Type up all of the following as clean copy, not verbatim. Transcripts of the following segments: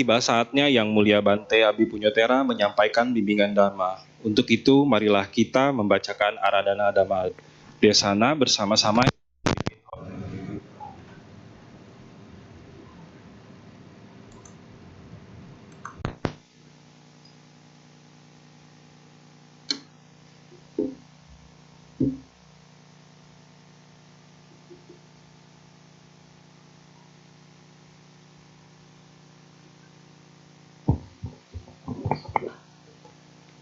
Tiba saatnya Yang Mulia Bante Abi Punyotera menyampaikan bimbingan Dharma. Untuk itu, marilah kita membacakan Aradhana Dhamma Desana bersama-sama.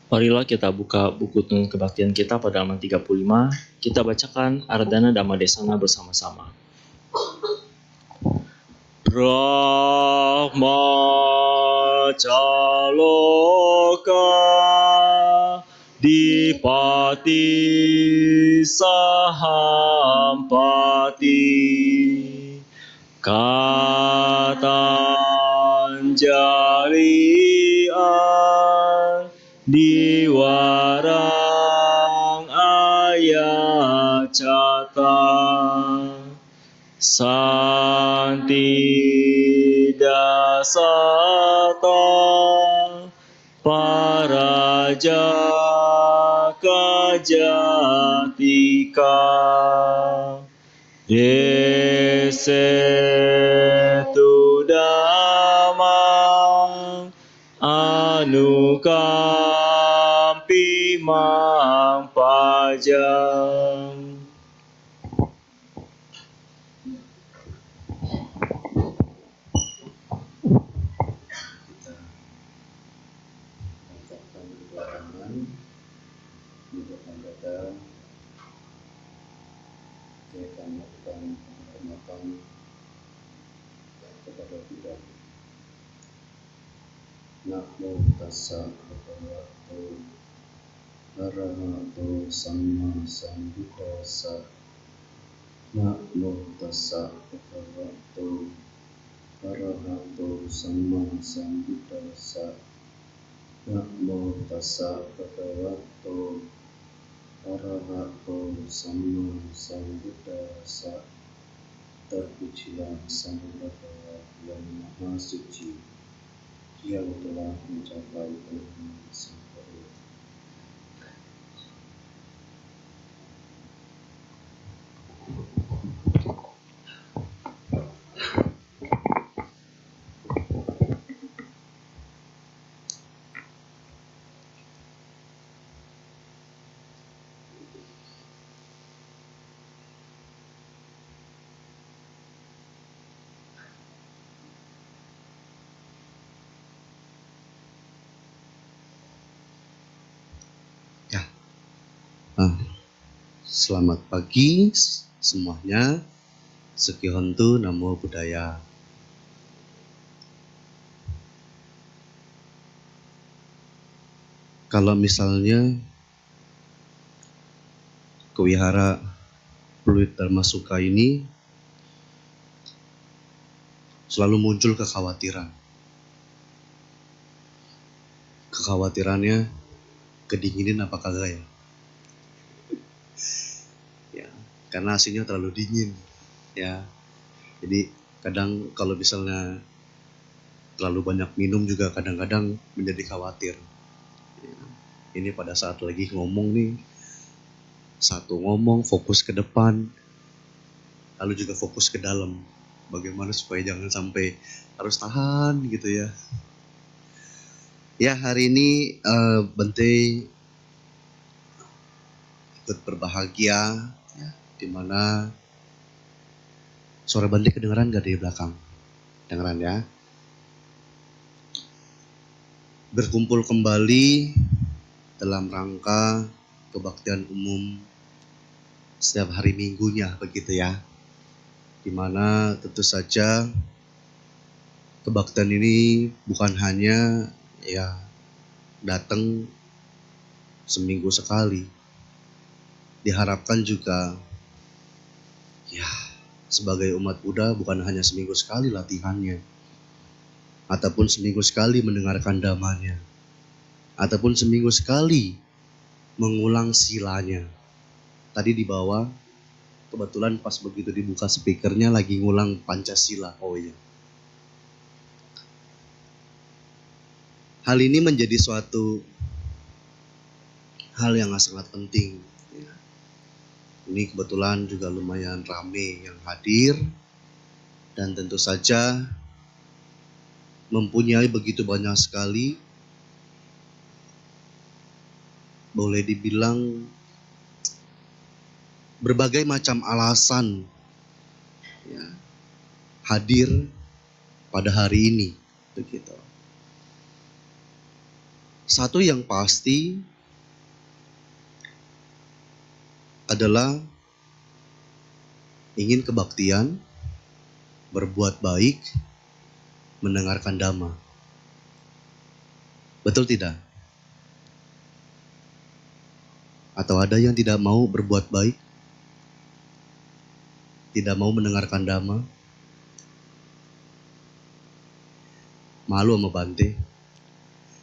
Marilah kita buka buku Tuntunan Kebaktian kita pada halaman 35. Kita bacakan Aradhana Dhamma Desana bersama-sama. Brahmacaloka Dipati Sahampati Katanjalian Diwarang Ayacata Santi Dasata Paraja Kajatika Yesetu Damang Anukampi Mang Pajang. Kita melakukan penghormatan kepada Buddha. Namo tassa bhagavato arahato samma sambuddhassa. Namo tassa bhagavato arahato samma sambuddhassa. Namo tassa bhagavato arahato samma sambuddhassa. Terpujilah Sang Bhagawa yang Maha Suci yang telah mencapai kenalan sempurna. Selamat pagi semuanya. Sekihontu Namo Buddhaya. Kalau misalnya ke wihara Pluit Dharma Sukha ini selalu muncul kekhawatiran. Kekhawatirannya kedinginan apa kagak ya? Karena aslinya terlalu dingin ya. Jadi kadang kalau misalnya terlalu banyak minum juga kadang-kadang menjadi khawatir ya. Ini pada saat lagi ngomong nih, satu ngomong fokus ke depan, lalu juga fokus ke dalam, bagaimana supaya jangan sampai harus tahan gitu ya. Ya, hari ini Bante ikut berbahagia ya, dimana suara Bante kedengeran gak dari belakang? Dengeran ya. Berkumpul kembali dalam rangka kebaktian umum setiap hari minggunya begitu ya. Dimana tentu saja kebaktian ini bukan hanya ya datang seminggu sekali. Diharapkan juga ya sebagai umat Buddha bukan hanya seminggu sekali latihannya, ataupun seminggu sekali mendengarkan dhammanya, ataupun seminggu sekali mengulang silanya. Tadi di bawah kebetulan pas begitu dibuka speakernya lagi ngulang Pancasila. Oh iya. Hal ini menjadi suatu hal yang sangat penting. Ya. Ini kebetulan juga lumayan rame yang hadir dan tentu saja mempunyai begitu banyak sekali, boleh dibilang berbagai macam alasan ya, hadir pada hari ini. Begitu. Satu yang pasti adalah ingin kebaktian, berbuat baik, mendengarkan dhamma. Betul tidak? Atau ada yang tidak mau berbuat baik? Tidak mau mendengarkan dhamma? Malu sama Bante.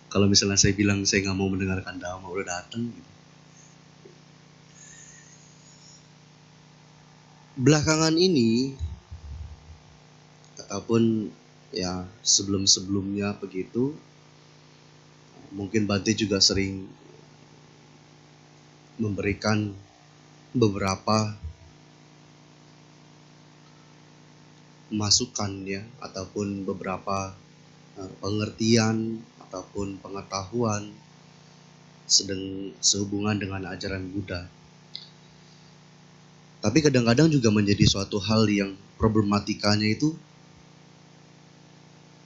Kalau misalnya saya bilang saya nggak mau mendengarkan dhamma, udah datang gitu. Belakangan ini, ataupun ya sebelum-sebelumnya begitu, mungkin Bante juga sering memberikan beberapa masukan ya, ataupun beberapa pengertian ataupun pengetahuan sehubungan dengan ajaran Buddha. Tapi kadang-kadang juga menjadi suatu hal yang problematikanya itu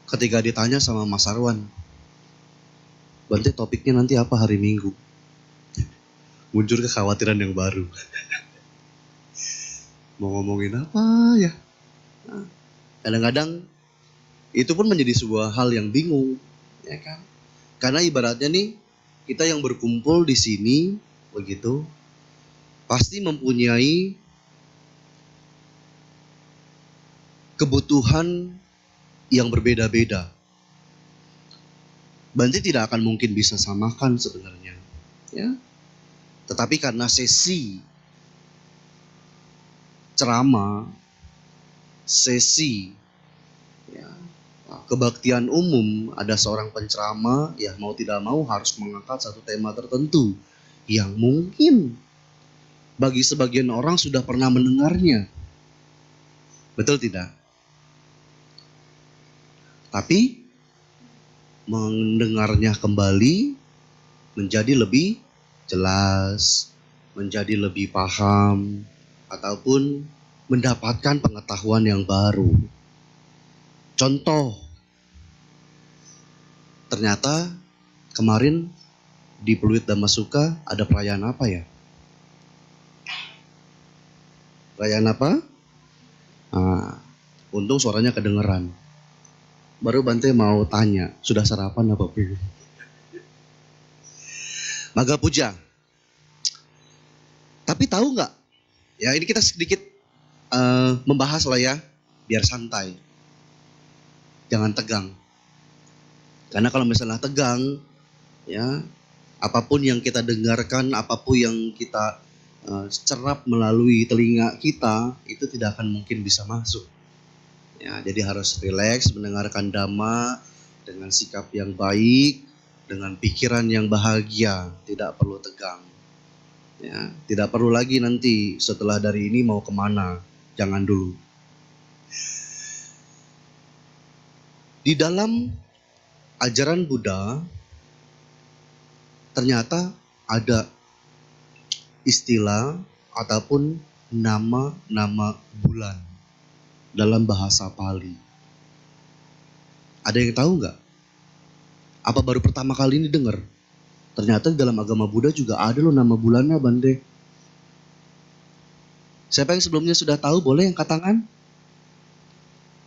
ketika ditanya sama Mas Arwan, Bante topiknya nanti apa hari Minggu? Muncul kekhawatiran yang baru. Mau ngomongin apa ya? Nah, kadang-kadang itu pun menjadi sebuah hal yang bingung, ya kan? Karena ibaratnya nih, kita yang berkumpul di sini, begitu, pasti mempunyai kebutuhan yang berbeda-beda. Bante tidak akan mungkin bisa samakan sebenarnya, ya. Tetapi karena sesi ceramah, sesi ya, kebaktian umum, ada seorang penceramah, ya mau tidak mau harus mengangkat satu tema tertentu yang mungkin bagi sebagian orang sudah pernah mendengarnya. Betul tidak? Tapi mendengarnya kembali menjadi lebih jelas, menjadi lebih paham, ataupun mendapatkan pengetahuan yang baru. Contoh, ternyata kemarin di Pluit Dhammasuka ada perayaan apa ya? Perayaan apa? Nah, untung suaranya kedengeran. Baru Bante mau tanya, sudah sarapan apa belum? Maga Puja. Tapi tahu nggak? Ya ini kita sedikit membahas lah ya, biar santai. Jangan tegang. Karena kalau misalnya tegang, ya apapun yang kita dengarkan, apapun yang kita cerap melalui telinga kita, itu tidak akan mungkin bisa masuk. Ya, jadi harus rileks mendengarkan dhamma dengan sikap yang baik, dengan pikiran yang bahagia, tidak perlu tegang. Ya, tidak perlu lagi nanti setelah dari ini mau kemana, jangan dulu. Di dalam ajaran Buddha, ternyata ada istilah ataupun nama-nama bulan dalam bahasa Pali. Ada yang tahu nggak? Apa baru pertama kali ini dengar? Ternyata dalam agama Buddha juga ada loh nama bulannya, Bante. Siapa yang sebelumnya sudah tahu boleh angkat tangan?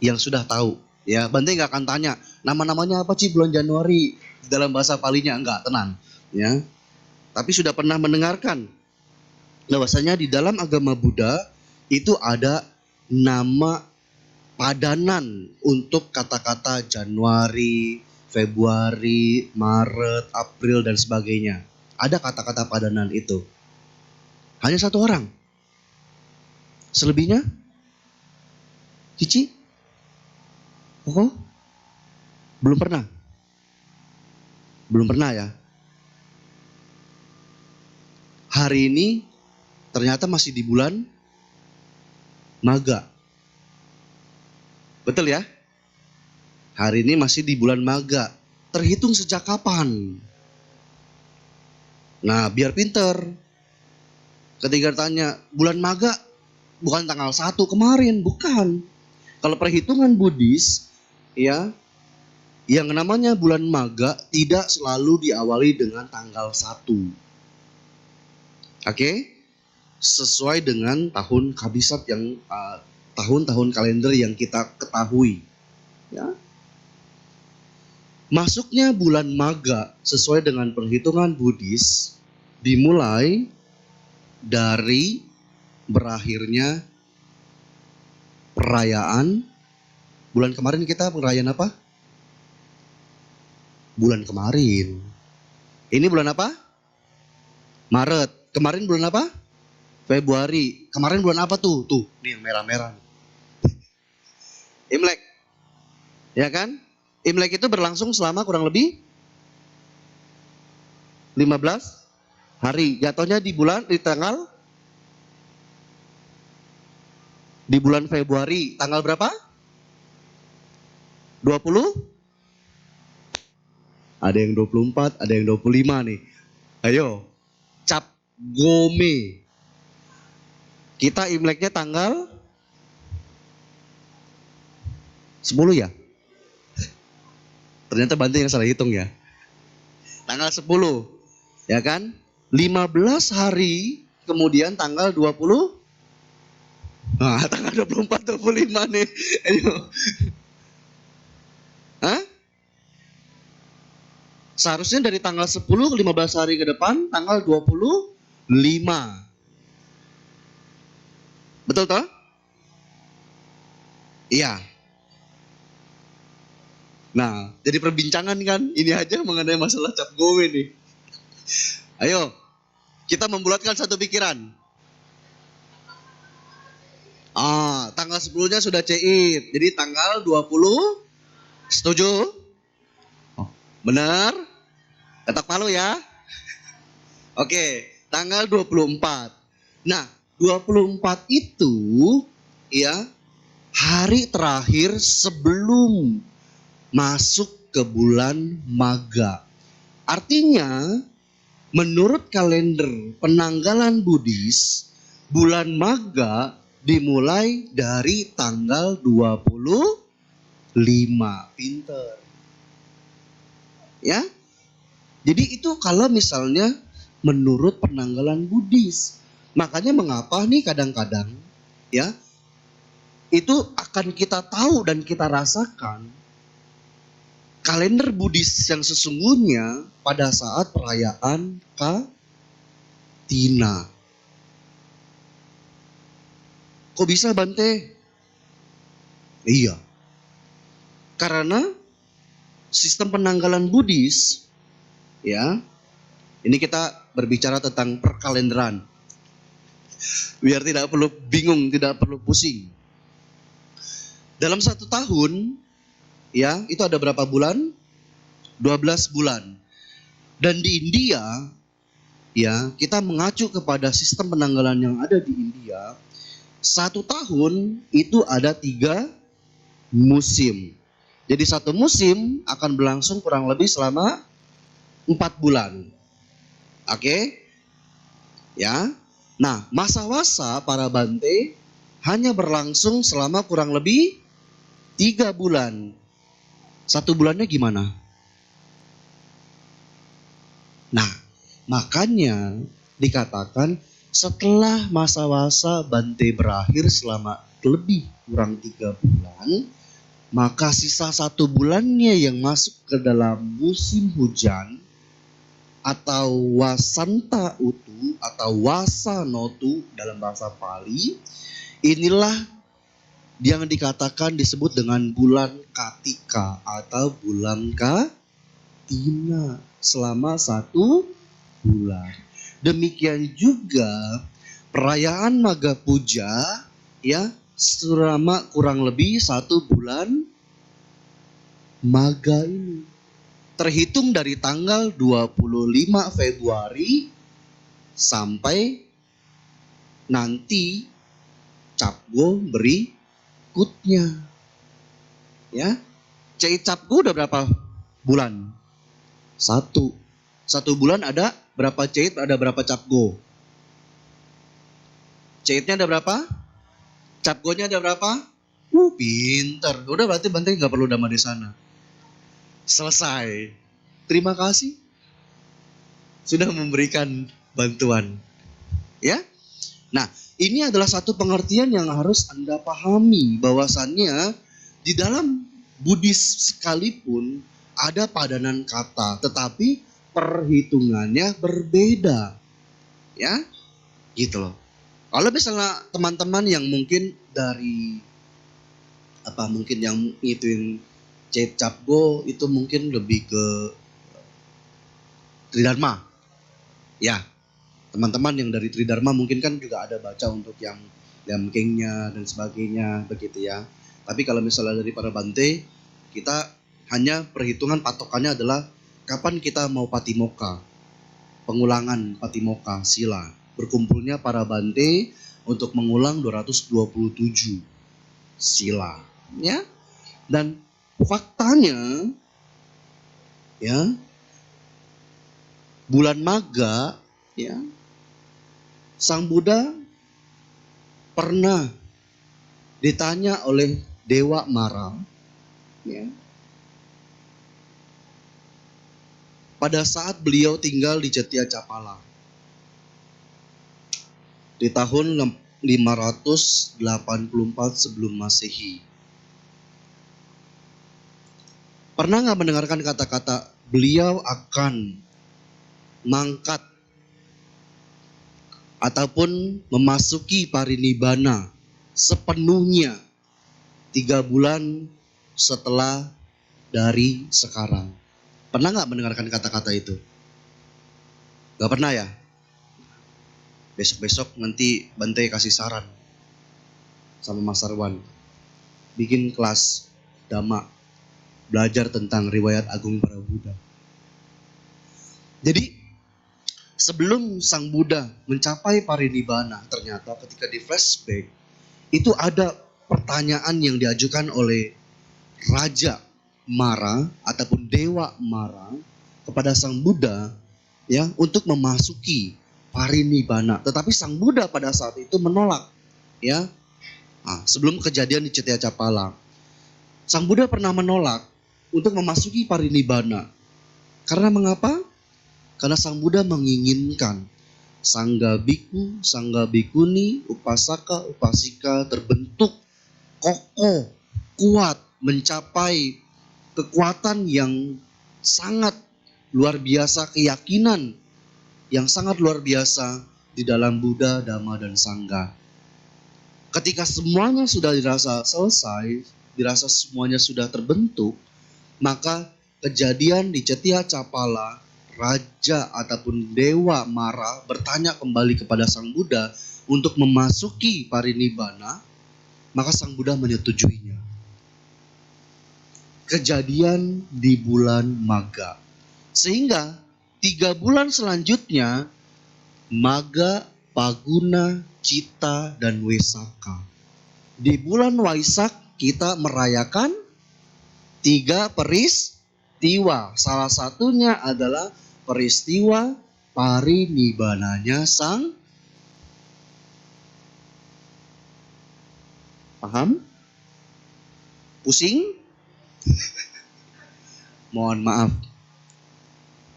Yang sudah tahu, ya Bante nggak akan tanya nama-namanya apa sih bulan Januari dalam bahasa Palinya, enggak, tenang, ya. Tapi sudah pernah mendengarkan bahwasanya di dalam agama Buddha itu ada nama padanan untuk kata-kata Januari, Februari, Maret, April, dan sebagainya. Ada kata-kata padanan itu. Hanya satu orang. Selebihnya? Cici? Belum pernah? Belum pernah ya? Hari ini ternyata masih di bulan Maga. Betul ya? Hari ini masih di bulan Maga. Terhitung sejak kapan? Nah, biar pinter. Ketika tanya, bulan Maga bukan tanggal 1 kemarin, bukan. Kalau perhitungan Buddhis, ya, yang namanya bulan Maga tidak selalu diawali dengan tanggal 1. Oke? Sesuai dengan tahun kabisat yang tahun-tahun kalender yang kita ketahui. Ya. Masuknya bulan Maga sesuai dengan perhitungan Buddhis dimulai dari berakhirnya perayaan. Bulan kemarin kita perayaan apa? Bulan kemarin. Ini bulan apa? Maret. Kemarin bulan apa? Februari. Kemarin bulan apa tuh? Tuh, ini yang merah-merah. Imlek. Ya kan? Imlek itu berlangsung selama kurang lebih 15 hari. Jatuhnya di bulan Februari. Tanggal berapa? 20? Ada yang 24, ada yang 25 nih. Ayo, Cap Gome. Kita Imleknya tanggal 10 ya? Ternyata Bante yang salah hitung ya. Tanggal 10, ya kan? 15 hari kemudian tanggal 20. Nah, tanggal 24, 25 nih. Ayo. Hah? Seharusnya dari tanggal 10 ke 15 hari ke depan, tanggal 25. Betul toh? Iya. Nah, jadi perbincangan kan, ini aja mengenai masalah Cap Gome nih. Ayo, kita membulatkan satu pikiran. Tanggal 10-nya sudah CIT, jadi tanggal 20, setuju? Benar? Ketok palu ya? Oke, tanggal 24. Nah, 24 itu ya hari terakhir sebelum masuk ke bulan Maga. Artinya, menurut kalender penanggalan Buddhis, bulan Maga dimulai dari tanggal 25. Pinter. Ya. Jadi itu kalau misalnya menurut penanggalan Buddhis. Makanya mengapa nih kadang-kadang ya itu akan kita tahu dan kita rasakan kalender Buddhis yang sesungguhnya pada saat perayaan Katina. Kok bisa Bante? Iya. Karena sistem penanggalan Buddhis, ya, ini kita berbicara tentang perkalenderan. Biar tidak perlu bingung, tidak perlu pusing. Dalam 1 tahun, ya, itu ada berapa bulan? 12 bulan. Dan di India, ya, kita mengacu kepada sistem penanggalan yang ada di India. 1 tahun itu ada 3 musim. Jadi 1 musim akan berlangsung kurang lebih selama 4 bulan. Oke? Ya. Nah, masa-masa para Bante hanya berlangsung selama kurang lebih 3 bulan. 1 bulannya gimana? Nah, makanya dikatakan setelah masa-masa Bante berakhir selama lebih kurang 3 bulan, maka sisa 1 bulannya yang masuk ke dalam musim hujan atau wasanta utu atau wasanotu dalam bahasa Pali, inilah yang dikatakan disebut dengan bulan Katika atau bulan Katina selama 1 bulan. Demikian juga perayaan Maga Puja ya selama kurang lebih 1 bulan Maga ini. terhitung dari tanggal 25 Februari sampai nanti Capgo berikutnya. Ya, Capgo udah berapa bulan? Satu bulan ada berapa Cait, ada berapa Capgo? Caitnya ada berapa? Capgonya ada berapa? Pinter. Udah berarti Bante nggak perlu Dhamma Desana. Selesai. Terima kasih sudah memberikan bantuan. Ya. Nah, ini adalah satu pengertian yang harus Anda pahami, bahwasannya di dalam Buddhis sekalipun ada padanan kata, tetapi perhitungannya berbeda. Ya, gitu loh. Kalau misalnya teman-teman yang mungkin dari mungkin yang ngituin Cait Capgo itu mungkin lebih ke Tridharma. Ya, teman-teman yang dari Tridharma mungkin kan juga ada baca untuk yang Lamkengnya dan sebagainya begitu ya. Tapi kalau misalnya dari para Bante, kita hanya perhitungan patokannya adalah kapan kita mau Patimokkha, pengulangan Patimokkha sila. Berkumpulnya para Bante untuk mengulang 227 sila, ya. Dan faktanya, ya, bulan Magha, ya, Sang Buddha pernah ditanya oleh Dewa Mara, ya, pada saat beliau tinggal di Jetya Capala di tahun 584 sebelum Masehi. Pernah nggak mendengarkan kata-kata beliau akan mangkat ataupun memasuki parinibbana sepenuhnya 3 bulan setelah dari sekarang? Pernah nggak mendengarkan kata-kata itu? Gak pernah ya? Besok-besok nanti Bante kasih saran sama Mas Sarwan. Bikin kelas Dhamma, belajar tentang riwayat agung para Buddha. Jadi sebelum Sang Buddha mencapai parinibbana, ternyata ketika di flashback itu ada pertanyaan yang diajukan oleh Raja Mara ataupun Dewa Mara kepada Sang Buddha, ya, untuk memasuki parinibbana. Tetapi Sang Buddha pada saat itu menolak, ya. Sebelum kejadian di Jetya Capala, Sang Buddha pernah menolak untuk memasuki parinibbana. Karena mengapa? Karena Sang Buddha menginginkan Sangga Biku, Sangga Bikuni, Upasaka, Upasika terbentuk kokoh, kuat, mencapai kekuatan yang sangat luar biasa, keyakinan yang sangat luar biasa di dalam Buddha, Dhamma, dan Sangha. Ketika semuanya sudah dirasa selesai, dirasa semuanya sudah terbentuk, maka kejadian di Jetya Capala, Raja ataupun Dewa Mara bertanya kembali kepada Sang Buddha untuk memasuki parinibbana, maka Sang Buddha menyetujuinya. Kejadian di bulan Magha. Sehingga 3 bulan selanjutnya, Magha, Paguna, Cita, dan Wesaka. Di bulan Waisak kita merayakan 3 peristiwa. Salah satunya adalah peristiwa parinibbananya Sang. Paham? Pusing? Mohon maaf.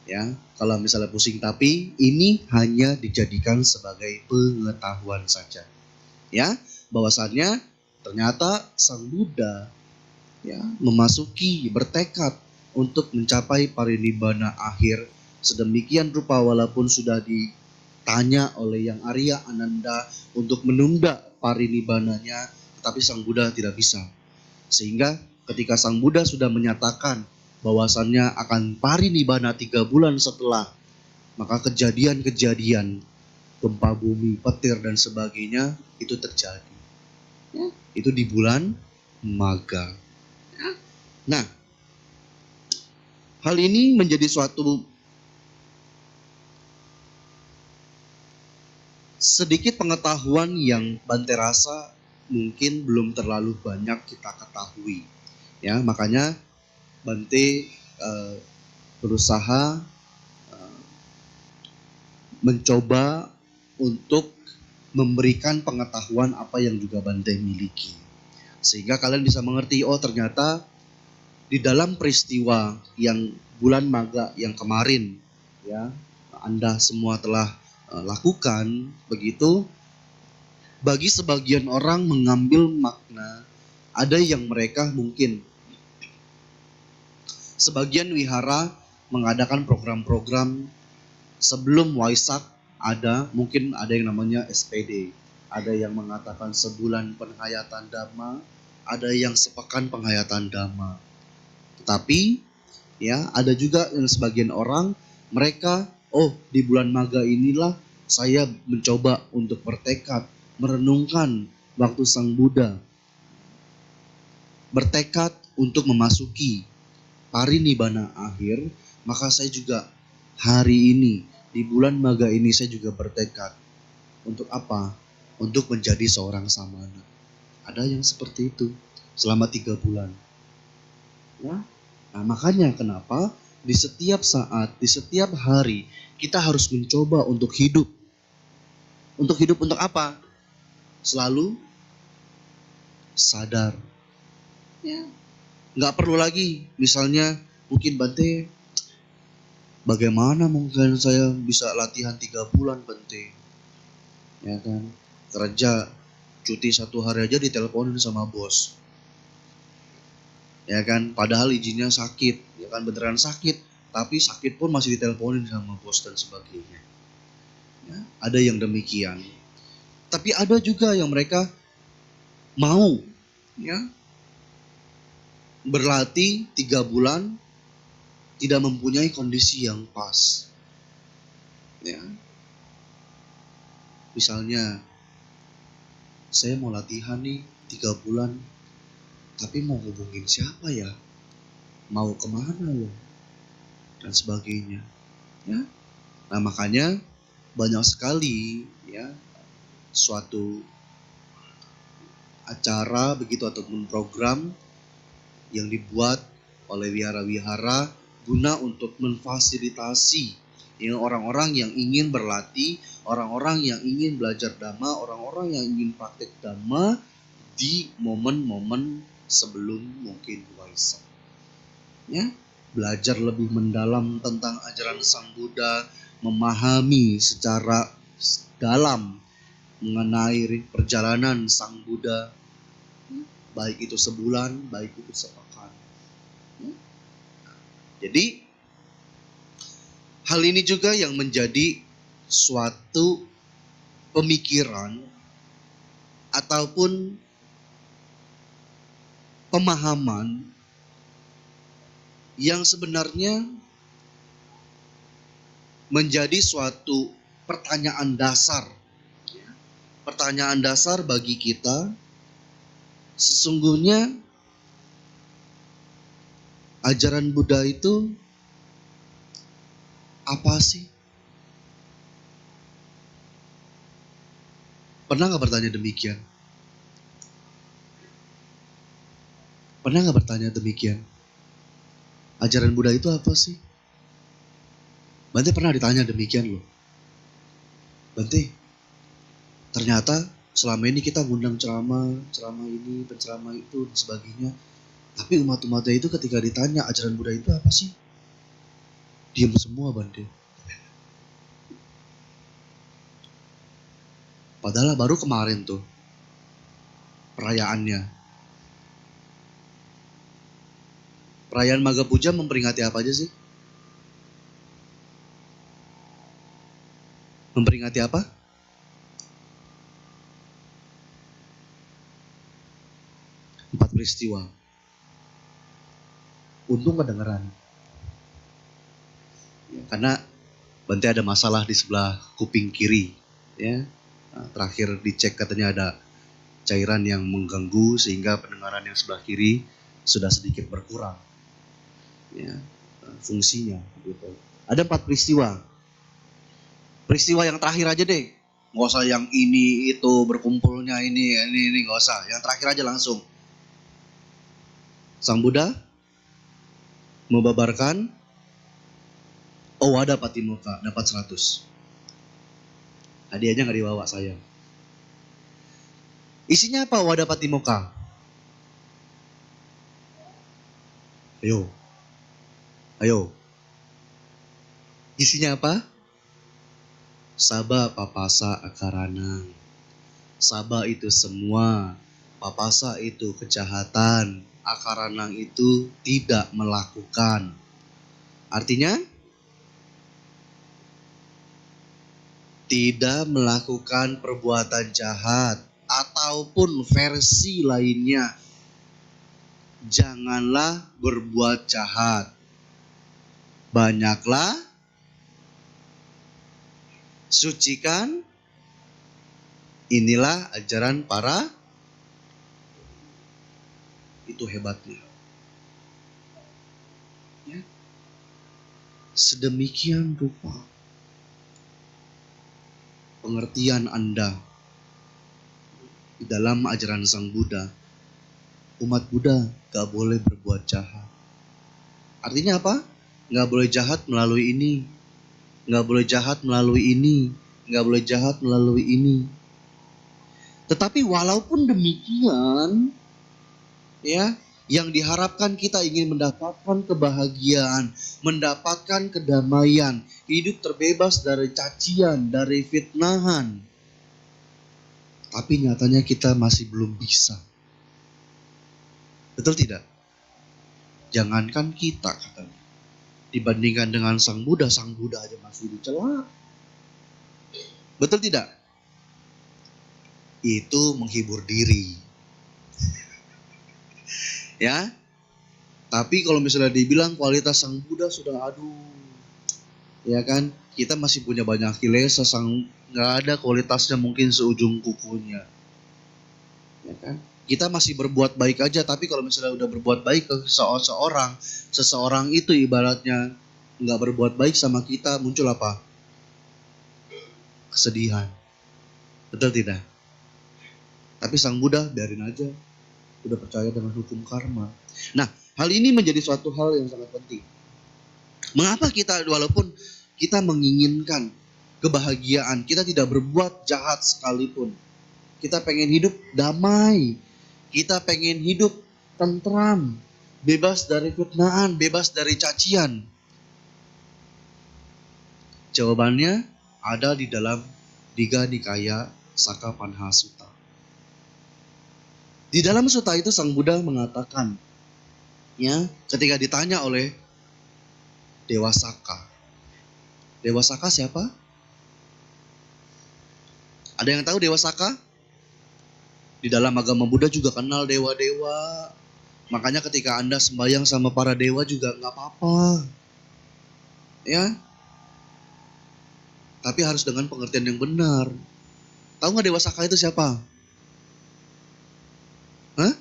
Ya, kalau misalnya pusing, tapi ini hanya dijadikan sebagai pengetahuan saja. Ya, bahwasannya ternyata Sang Buddha, ya, memasuki, bertekad untuk mencapai parinibbana akhir sedemikian rupa, walaupun sudah ditanya oleh Yang Arya Ananda untuk menunda parinibbananya, tetapi Sang Buddha tidak bisa. Sehingga ketika Sang Buddha sudah menyatakan bahwasannya akan parinibbana 3 bulan setelah, maka kejadian-kejadian gempa bumi, petir, dan sebagainya itu terjadi. Ya, itu di bulan Magha. Nah, Hal ini menjadi suatu sedikit pengetahuan yang Bante rasa mungkin belum terlalu banyak kita ketahui. Ya, makanya Bante berusaha mencoba untuk memberikan pengetahuan apa yang juga Bante miliki. Sehingga kalian bisa mengerti, oh ternyata di dalam peristiwa yang bulan Maga yang kemarin, ya, Anda semua telah lakukan begitu, bagi sebagian orang mengambil makna, ada yang mereka mungkin sebagian wihara mengadakan program-program sebelum Waisak, mungkin ada yang namanya SPD, ada yang mengatakan sebulan penghayatan Dhamma, ada yang sepekan penghayatan Dhamma. Tetapi ya ada juga yang sebagian orang mereka, oh di bulan Maga inilah saya mencoba untuk bertekad merenungkan waktu Sang Buddha, bertekad untuk memasuki parinibbana akhir, maka saya juga hari ini di bulan Maga ini saya juga bertekad untuk apa? Untuk menjadi seorang samana. Ada yang seperti itu selama 3 bulan. Ya. Nah, makanya kenapa di setiap saat, di setiap hari kita harus mencoba untuk hidup. Untuk hidup untuk apa? Selalu sadar. Ya. Nggak perlu lagi misalnya mungkin Bante, bagaimana mungkin saya bisa latihan 3 bulan Bante? Ya kan, kerja cuti 1 hari aja diteleponin sama bos. Ya kan, padahal izinnya sakit, ya kan beneran sakit, tapi sakit pun masih diteleponin sama bos dan sebagainya. Ya, ada yang demikian. Tapi ada juga yang mereka mau, ya, berlatih 3 bulan tidak mempunyai kondisi yang pas. Ya. Misalnya, saya mau latihan nih 3 bulan, tapi mau hubungin siapa ya? Mau kemana ya? Dan sebagainya. Ya. Nah makanya banyak sekali ya suatu acara begitu ataupun program yang dibuat oleh wihara-wihara guna untuk memfasilitasi yang orang-orang yang ingin berlatih, orang-orang yang ingin belajar Dhamma, orang-orang yang ingin praktek Dhamma di momen-momen sebelum mungkin Waisak. Ya, belajar lebih mendalam tentang ajaran Sang Buddha, memahami secara dalam mengenai perjalanan Sang Buddha, baik itu sebulan, baik itu sepekan. Jadi hal ini juga yang menjadi suatu pemikiran ataupun pemahaman yang sebenarnya menjadi suatu pertanyaan dasar. Pertanyaan dasar bagi kita, sesungguhnya ajaran Buddha itu apa sih? Pernah nggak bertanya demikian? Pernah nggak bertanya demikian? Ajaran Buddha itu apa sih? Bante pernah ditanya demikian loh. Bante, ternyata selama ini kita ngundang ceramah ini, penceramah itu, dan sebagainya. Tapi umat-umatnya itu ketika ditanya ajaran Buddha itu apa sih? Diam semua Bante. Padahal baru kemarin tuh perayaannya. Perayaan Maga Puja memperingati apa aja sih? Memperingati apa? Empat peristiwa. Untung kedengeran. Ya, karena Bante ada masalah di sebelah kuping kiri. Ya, nah, terakhir dicek katanya ada cairan yang mengganggu sehingga pendengaran yang sebelah kiri sudah sedikit berkurang. Ya, fungsinya gitu. Ada 4 peristiwa. Peristiwa yang terakhir aja deh. Nggak usah yang ini itu berkumpulnya ini nggak usah. Yang terakhir aja langsung. Sang Buddha membabarkan Owada Patimokkha, dapat 100. Hadiahnya nggak dibawa sayang. Isinya apa Owada Patimokkha? Ayo. Isinya apa? Saba papasa akaranang. Saba itu semua, papasa itu kejahatan, akaranang itu tidak melakukan. Artinya tidak melakukan perbuatan jahat ataupun versi lainnya. Janganlah berbuat jahat. Banyaklah sucikan. Inilah ajaran para, itu hebatnya. Ya. Sedemikian rupa pengertian Anda di dalam ajaran Sang Buddha. Umat Buddha gak boleh berbuat jahat. Artinya apa? Gak boleh jahat melalui ini. Gak boleh jahat melalui ini. Gak boleh jahat melalui ini. Tetapi walaupun demikian, ya, yang diharapkan kita ingin mendapatkan kebahagiaan, mendapatkan kedamaian, hidup terbebas dari cacian, dari fitnahan. Tapi nyatanya kita masih belum bisa. Betul tidak? Jangankan kita katanya. Dibandingkan dengan Sang Buddha aja masih dicela. Betul tidak? Itu menghibur diri. Ya. Tapi kalau misalnya dibilang kualitas Sang Buddha sudah ya kan, kita masih punya banyak kilesa, nggak ada kualitasnya mungkin seujung kukunya. Ya kan? Kita masih berbuat baik aja, tapi kalau misalnya udah berbuat baik ke seseorang itu ibaratnya nggak berbuat baik sama kita, muncul apa? Kesedihan. Betul tidak? Tapi Sang Buddha biarin aja, udah percaya dengan hukum karma. Nah, hal ini menjadi suatu hal yang sangat penting. Mengapa kita walaupun kita menginginkan kebahagiaan, kita tidak berbuat jahat sekalipun. Kita pengen hidup damai, kita pengen hidup tentram, bebas dari fitnaan, bebas dari cacian. Jawabannya ada di dalam Digha Nikaya Sakapanha Sutta. Di dalam sutta itu Sang Buddha mengatakan, ya, ketika ditanya oleh Dewa Saka. Dewa Saka siapa? Ada yang tahu Dewa Saka? Di dalam agama Buddha juga kenal dewa-dewa. Makanya ketika Anda sembahyang sama para dewa juga nggak apa-apa. Ya. Tapi harus dengan pengertian yang benar. Tahu nggak Dewa Saka itu siapa? Hah?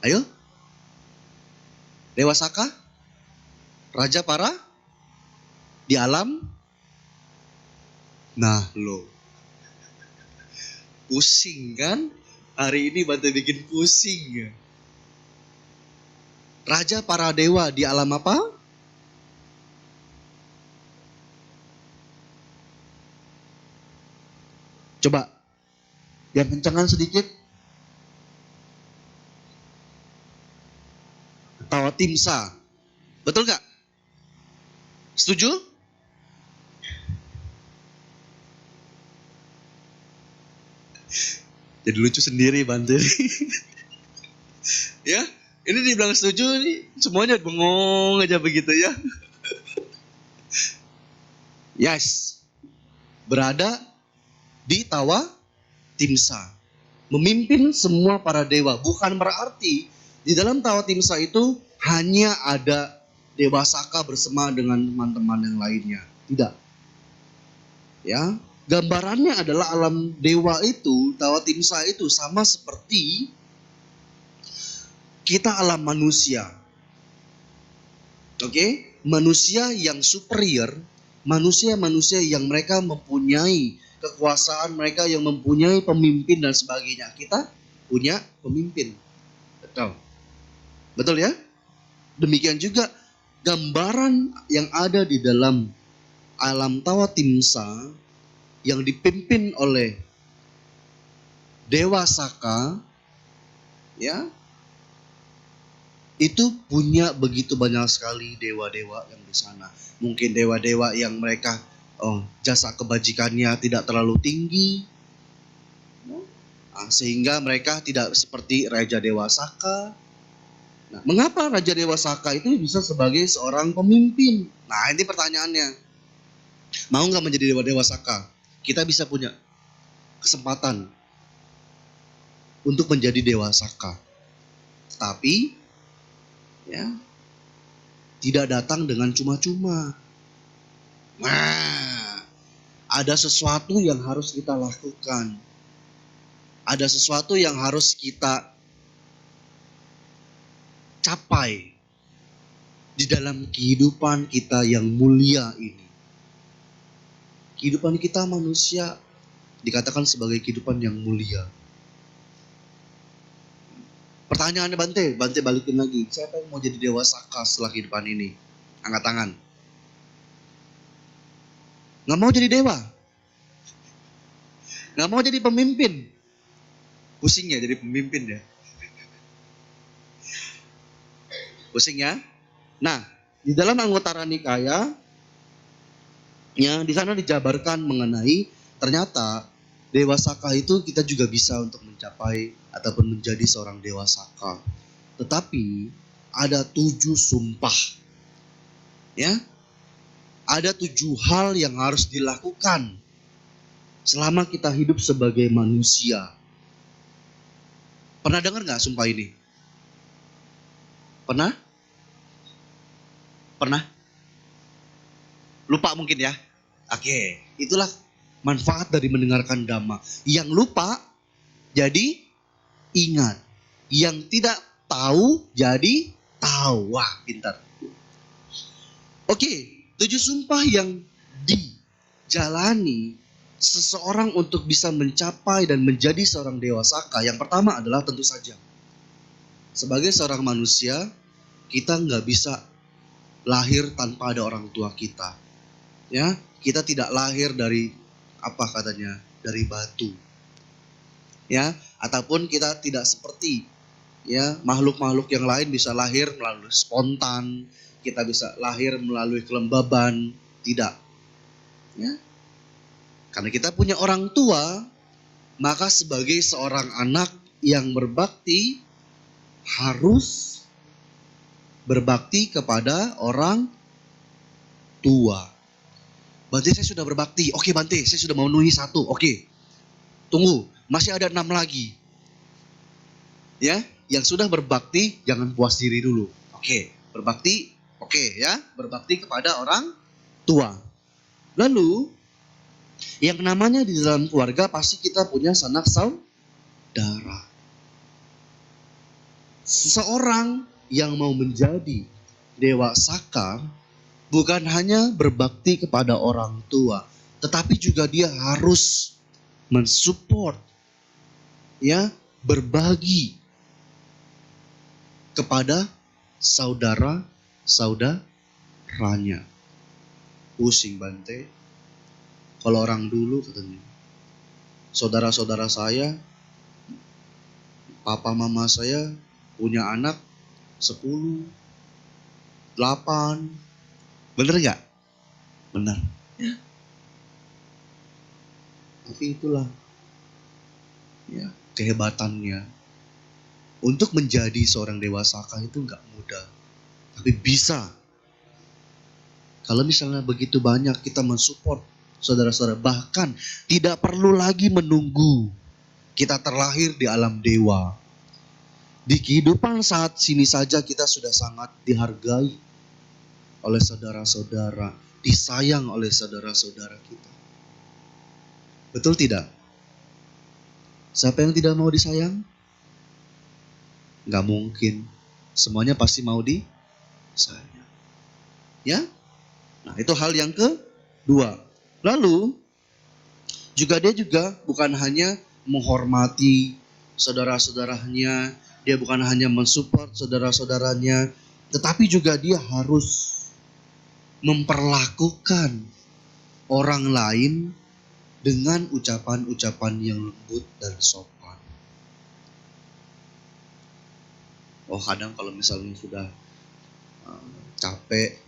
Ayo? Dewa Saka? Raja para? Di alam? Nah lo. Pusing kan? Hari ini Bante bikin pusing. Raja para dewa di alam apa? Coba. Yang kencangan sedikit. Tawatimsa. Betul gak? Setuju? Jadi lucu sendiri Bante. Ya, ini dibilang setuju nih, semuanya bengong aja begitu ya. Yes. Berada di Tawatimsa. Memimpin semua para dewa. Bukan berarti di dalam Tawatimsa itu hanya ada Dewa Saka bersama dengan teman-teman yang lainnya. Tidak. Ya, gambarannya adalah alam dewa itu, Tawatimsa itu sama seperti Kita alam manusia. Oke? Manusia yang superior, manusia-manusia yang mereka mempunyai kekuasaan, mereka yang mempunyai pemimpin dan sebagainya. Kita punya pemimpin. Betul. Betul ya? Demikian juga gambaran yang ada di dalam alam Tawa Timsa yang dipimpin oleh Dewa Saka, ya, itu punya begitu banyak sekali dewa-dewa yang di sana. Mungkin dewa-dewa yang mereka jasa kebajikannya tidak terlalu tinggi, sehingga mereka tidak seperti Raja Dewa Saka. Nah, mengapa Raja Dewa Saka itu bisa sebagai seorang pemimpin? Nah, ini pertanyaannya. Mau nggak menjadi Dewa Saka? Kita bisa punya kesempatan untuk menjadi Dewa Saka. Tapi ya, tidak datang dengan cuma-cuma. Nah, ada sesuatu yang harus kita lakukan. Ada sesuatu yang harus kita capai di dalam kehidupan kita yang mulia ini. Kehidupan kita manusia dikatakan sebagai kehidupan yang mulia. Pertanyaannya Bante balikin lagi. Siapa yang mau jadi Dewa Saka setelah kehidupan ini? Angkat tangan. Nggak mau jadi dewa? Nggak mau jadi pemimpin? Pusing ya jadi pemimpin ya? Pusing ya? Nah, di dalam Anguttara Nikaya, ya di sana dijabarkan mengenai ternyata Dewa Saka itu kita juga bisa untuk mencapai ataupun menjadi seorang Dewa Saka. Tetapi ada 7 sumpah. Ya. Ada 7 hal yang harus dilakukan selama kita hidup sebagai manusia. Pernah dengar nggak sumpah ini? Pernah? Pernah? Lupa mungkin ya? Oke, itulah manfaat dari mendengarkan Dhamma. Yang lupa jadi ingat. Yang tidak tahu jadi tahu. Wah, pintar. Oke, 7 sumpah yang dijalani seseorang untuk bisa mencapai dan menjadi seorang Dewa Saka. Yang pertama adalah tentu saja, sebagai seorang manusia, kita nggak bisa lahir tanpa ada orang tua kita. Ya, kita tidak lahir dari apa katanya, dari batu. Ya, ataupun kita tidak seperti ya makhluk-makhluk yang lain bisa lahir melalui spontan, kita bisa lahir melalui kelembaban, tidak. Ya. Karena kita punya orang tua, maka sebagai seorang anak yang berbakti harus berbakti kepada orang tua. Bante, saya sudah berbakti. Oke Bante, saya sudah memenuhi 1. Oke. Tunggu, masih ada 6 lagi. Ya, yang sudah berbakti jangan puas diri dulu. Oke, berbakti, oke ya, berbakti kepada orang tua. Lalu yang namanya di dalam keluarga pasti kita punya sanak saudara. Seseorang yang mau menjadi Dewa Saka bukan hanya berbakti kepada orang tua, tetapi juga dia harus mensupport, ya, berbagi kepada saudara-saudaranya. Pusing Bante. Kalau orang dulu katanya, saudara-saudara saya, papa mama saya punya anak 10, 8. Bener gak? Bener. Ya. Tapi itulah ya kehebatannya. Untuk menjadi seorang Dewa Saka itu gak mudah. Tapi bisa. Kalau misalnya begitu banyak kita mensupport saudara-saudara, bahkan tidak perlu lagi menunggu kita terlahir di alam dewa. Di kehidupan saat sini saja kita sudah sangat dihargai oleh saudara-saudara, disayang oleh saudara-saudara kita. Betul tidak? Siapa yang tidak mau disayang? Nggak mungkin. Semuanya pasti mau disayang. Ya, nah itu hal yang kedua. Lalu dia juga bukan hanya menghormati saudara-saudaranya, dia bukan hanya mensupport saudara-saudaranya, tetapi juga dia harus memperlakukan orang lain dengan ucapan-ucapan yang lembut dan sopan. Oh, kadang kalau misalnya sudah capek,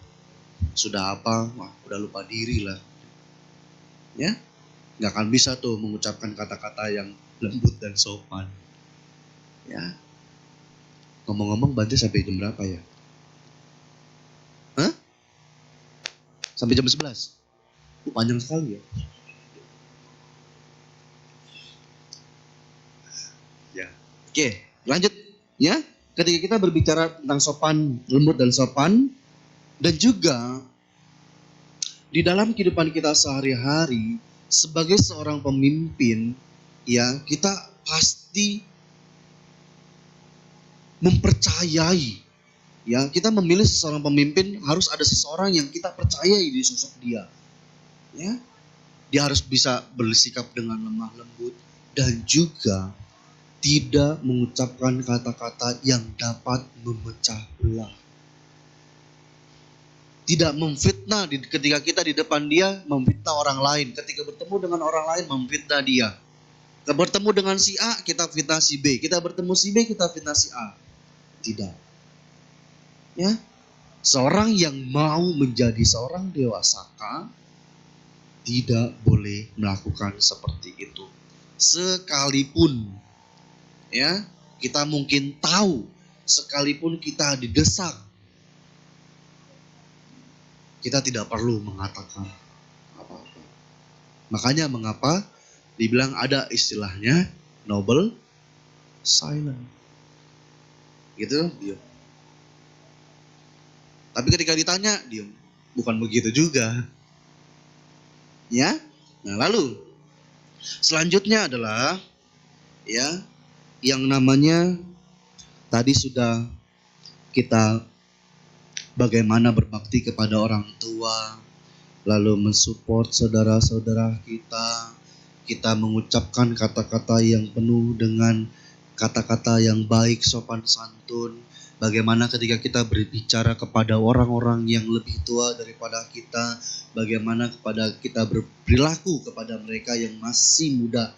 sudah apa, wah udah lupa diri lah. Ya, nggak akan bisa tuh mengucapkan kata-kata yang lembut dan sopan. Ya, ngomong-ngomong Bante sampai jam berapa ya? Hah? Sampai jam 11? Panjang sekali ya. Ya. Oke, lanjut ya. Ketika kita berbicara tentang sopan, lembut dan sopan, dan juga di dalam kehidupan kita sehari-hari sebagai seorang pemimpin, ya, kita pasti mempercayai, ya, kita memilih seseorang pemimpin harus ada seseorang yang kita percayai di sosok dia. Ya. Dia harus bisa bersikap dengan lemah lembut dan juga tidak mengucapkan kata-kata yang dapat memecah belah. Tidak memfitnah ketika kita di depan dia, memfitnah orang lain. Ketika bertemu dengan orang lain, memfitnah dia. Kita bertemu dengan si A, kita fitnah si B. Kita bertemu si B, kita fitnah si A. Tidak. Ya, seorang yang mau menjadi seorang dewasaka tidak boleh melakukan seperti itu. Sekalipun ya, kita mungkin tahu, sekalipun kita didesak, kita tidak perlu mengatakan apa-apa. Makanya mengapa dibilang ada istilahnya noble silent. Gitu, diam. Tapi ketika ditanya, diam. Bukan begitu juga. Ya. Nah, lalu selanjutnya adalah ya yang namanya tadi sudah kita bagaimana berbakti kepada orang tua, lalu mensupport saudara-saudara kita mengucapkan kata-kata yang penuh dengan kata-kata yang baik, sopan santun. Bagaimana ketika kita berbicara kepada orang-orang yang lebih tua daripada kita, bagaimana kepada kita berperilaku kepada mereka yang masih muda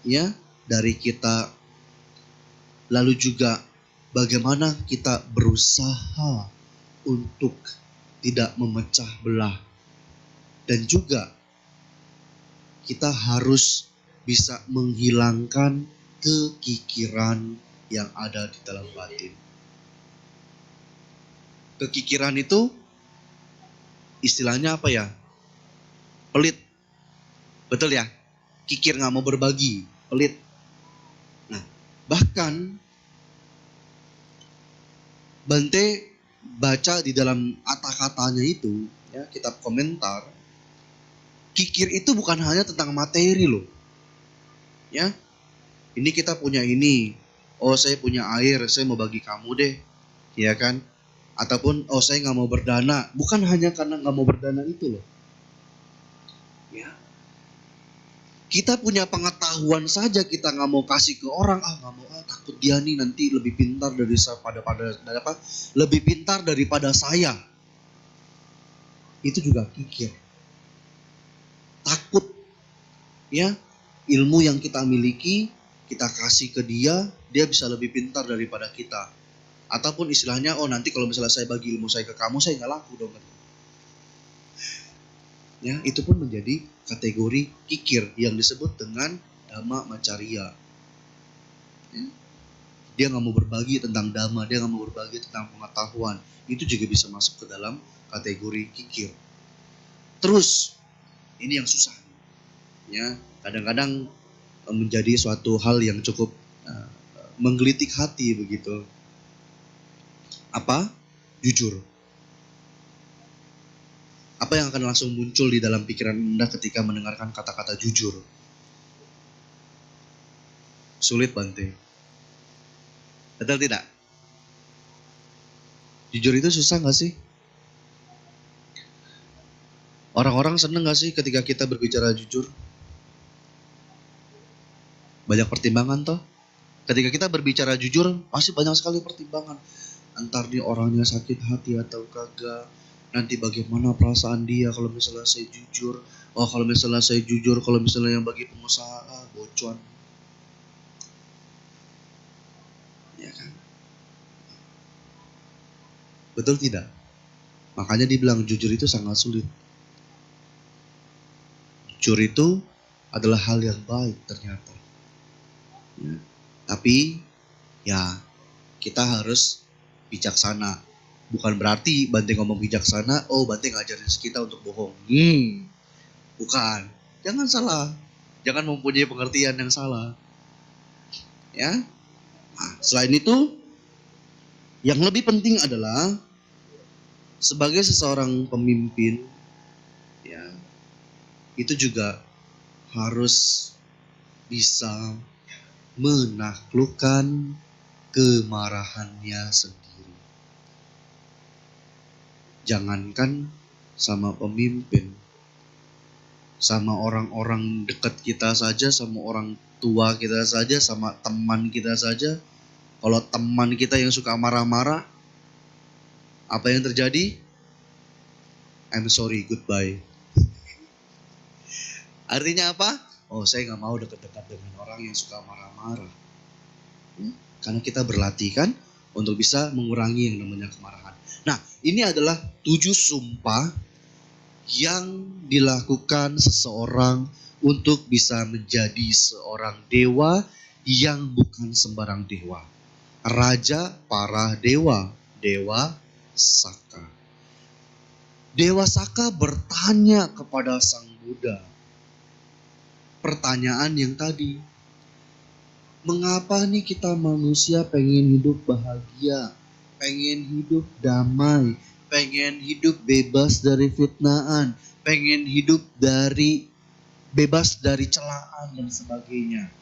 ya dari kita. Lalu juga bagaimana kita berusaha untuk tidak memecah belah. Dan juga kita harus bisa menghilangkan kekikiran yang ada di dalam batin. Kekikiran itu istilahnya apa ya? Pelit. Betul ya? Kikir gak mau berbagi, pelit. Nah, bahkan Bante baca di dalam kata-katanya itu, ya, kitab komentar, kikir itu bukan hanya tentang materi loh. Ya, ini kita punya ini, oh saya punya air, saya mau bagi kamu deh, ya kan? Ataupun oh saya nggak mau berdana, bukan hanya karena nggak mau berdana itu loh. Ya, kita punya pengetahuan saja kita nggak mau kasih ke orang, nggak mau, takut dia nih nanti lebih pintar lebih pintar daripada saya. Itu juga kikir. Takut, ya, ilmu yang kita miliki kita kasih ke dia, dia bisa lebih pintar daripada kita. Ataupun istilahnya, oh nanti kalau misalnya saya bagi ilmu saya ke kamu, saya nggak laku dong. Ya, itu pun menjadi kategori kikir yang disebut dengan dhamma macarya. Ya, dia nggak mau berbagi tentang dhamma, dia nggak mau berbagi tentang pengetahuan. Itu juga bisa masuk ke dalam kategori kikir. Terus, ini yang susah. Ya, kadang-kadang menjadi suatu hal yang cukup menggelitik hati begitu. Apa? Jujur. Apa yang akan langsung muncul di dalam pikiran Anda ketika mendengarkan kata-kata jujur? Sulit, Bante. Betul tidak? Jujur itu susah gak sih? Orang-orang seneng gak sih ketika kita berbicara jujur? Banyak pertimbangan toh. Ketika kita berbicara jujur, pasti banyak sekali pertimbangan. Entar nih orangnya sakit hati atau kagak. Nanti bagaimana perasaan dia kalau misalnya saya jujur. Oh kalau misalnya saya jujur, kalau misalnya yang bagi pengusaha, bocuan. Ya kan? Betul tidak? Makanya dibilang jujur itu sangat sulit. Jujur itu adalah hal yang baik ternyata. Ya. Tapi ya kita harus bijaksana. Bukan berarti Bante ngomong bijaksana, oh Bante ngajarin kita untuk bohong. Bukan. Jangan salah. Jangan mempunyai pengertian yang salah. Ya. Nah, selain itu, yang lebih penting adalah sebagai seseorang pemimpin, ya, itu juga harus bisa menaklukkan kemarahannya sendiri. Jangankan sama pemimpin, sama orang-orang dekat kita saja, sama orang tua kita saja, sama teman kita saja. Kalau teman kita yang suka marah-marah, apa yang terjadi? I'm sorry, goodbye. Artinya apa? Oh, saya nggak mau dekat-dekat dengan orang yang suka marah-marah. Karena kita berlatih kan untuk bisa mengurangi yang namanya kemarahan. Nah, ini adalah 7 sumpah yang dilakukan seseorang untuk bisa menjadi seorang dewa yang bukan sembarang dewa. Raja para dewa, Dewa Saka. Dewa Saka bertanya kepada Sang Buddha. Pertanyaan yang tadi, mengapa nih kita manusia pengen hidup bahagia, pengen hidup damai, pengen hidup bebas dari fitnaan, pengen hidup bebas dari celaan dan sebagainya.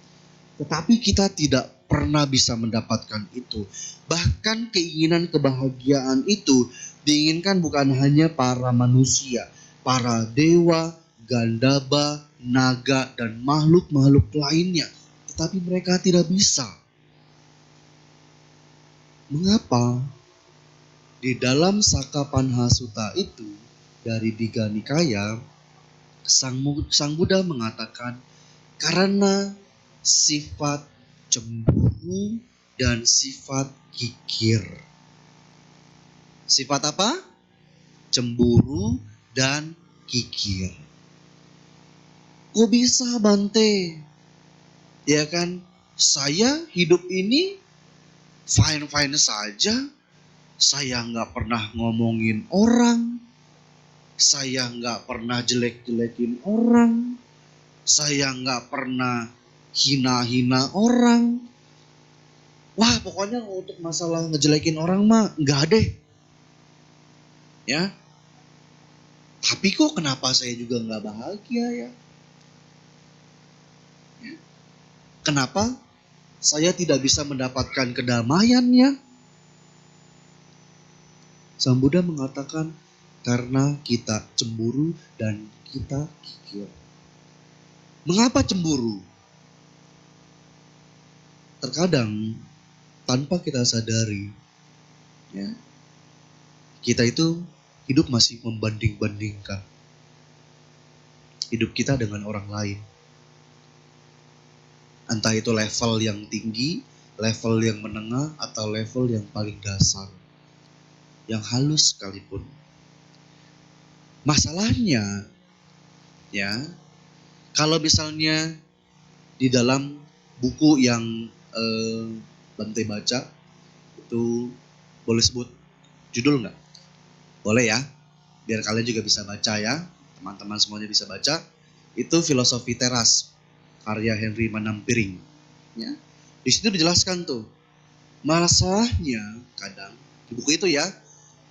Tetapi kita tidak pernah bisa mendapatkan itu. Bahkan keinginan kebahagiaan itu diinginkan bukan hanya para manusia, para dewa, gandaba, naga, dan makhluk-makhluk lainnya. Tetapi mereka tidak bisa. Mengapa? Di dalam Sakapanha Sutta itu, dari Digha Nikaya, Sang Buddha mengatakan, karena sifat cemburu dan sifat kikir. Sifat apa? Cemburu dan kikir. Kok bisa Bante? Ya kan, saya hidup ini fine-fine saja. Saya nggak pernah ngomongin orang. Saya nggak pernah jelek-jelekin orang. Saya nggak pernah hina-hina orang. Wah, pokoknya untuk masalah ngejelekin orang mah nggak deh. Ya. Tapi kok kenapa saya juga nggak bahagia ya? Kenapa saya tidak bisa mendapatkan kedamaiannya? Sang Buddha mengatakan karena kita cemburu dan kita kikir. Mengapa cemburu? Terkadang tanpa kita sadari, ya, kita itu hidup masih membanding-bandingkan hidup kita dengan orang lain. Entah itu level yang tinggi, level yang menengah, atau level yang paling dasar. Yang halus sekalipun. Masalahnya, ya, kalau misalnya di dalam buku yang Bante baca, itu boleh sebut judul nggak? Boleh ya, biar kalian juga bisa baca ya, teman-teman semuanya bisa baca. Itu Filosofi Teras, karya Henry Manampiring. Ya, di situ dijelaskan tuh, masalahnya kadang di buku itu ya,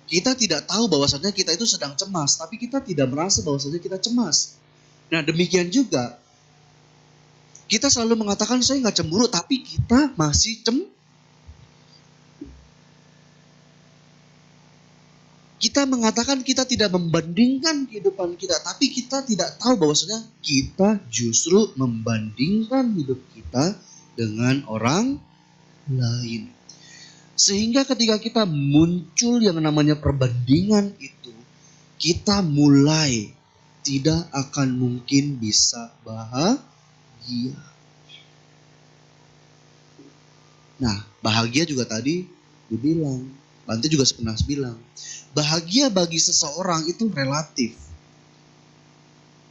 kita tidak tahu bahwasanya kita itu sedang cemas, tapi kita tidak merasa bahwasanya kita cemas. Nah demikian juga, kita selalu mengatakan saya nggak cemburu, tapi kita masih Kita mengatakan kita tidak membandingkan kehidupan kita, tapi kita tidak tahu bahwasanya kita justru membandingkan hidup kita dengan orang lain. Sehingga ketika kita muncul yang namanya perbandingan itu, kita mulai tidak akan mungkin bisa bahagia. Nah, bahagia juga tadi dibilang, Bante juga pernah bilang, bahagia bagi seseorang itu relatif.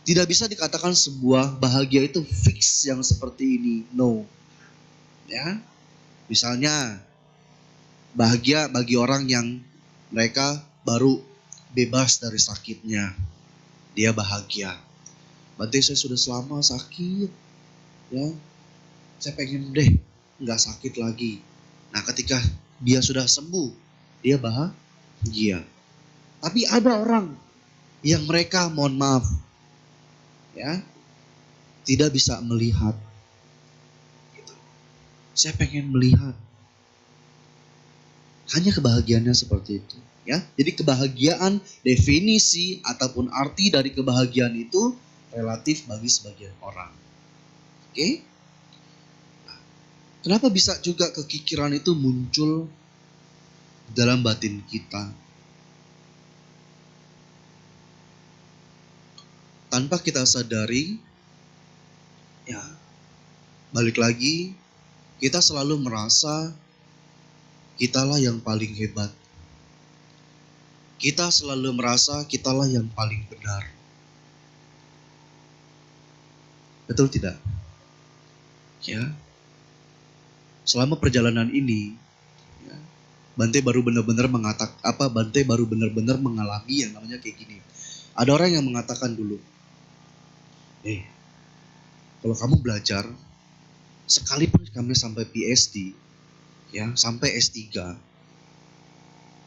Tidak bisa dikatakan sebuah bahagia itu fix yang seperti ini. No. Ya. Misalnya bahagia bagi orang yang mereka baru bebas dari sakitnya. Dia bahagia. Berarti saya sudah selama sakit. Ya. Saya pengen deh nggak sakit lagi. Nah, ketika dia sudah sembuh, dia bahagia. Tapi ada orang yang mereka, mohon maaf, ya, tidak bisa melihat. Saya pengen melihat. Hanya kebahagiaannya seperti itu. Ya, jadi kebahagiaan, definisi ataupun arti dari kebahagiaan itu relatif bagi sebagian orang. Oke? Nah, kenapa bisa juga kekikiran itu muncul dalam batin kita? Tanpa kita sadari, ya, balik lagi, kita selalu merasa kitalah yang paling hebat. Kita selalu merasa kitalah yang paling benar. Betul tidak? Ya. Selama perjalanan ini, ya, Bante baru benar-benar Bante baru benar-benar mengalami yang namanya kayak gini. Ada orang yang mengatakan dulu, kalau kamu belajar, sekalipun kamu sampai PhD, ya, sampai S3,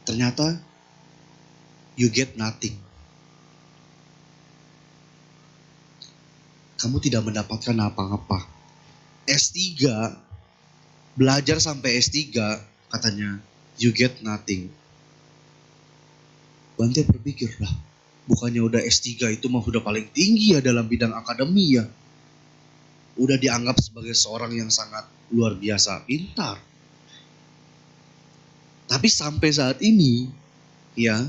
ternyata you get nothing. Kamu tidak mendapatkan apa-apa. S3, belajar sampai S3, katanya you get nothing. Bante berpikir, lah, bukannya udah S3 itu mah udah paling tinggi ya dalam bidang akademi ya. Udah dianggap sebagai seorang yang sangat luar biasa pintar. Tapi sampai saat ini, ya,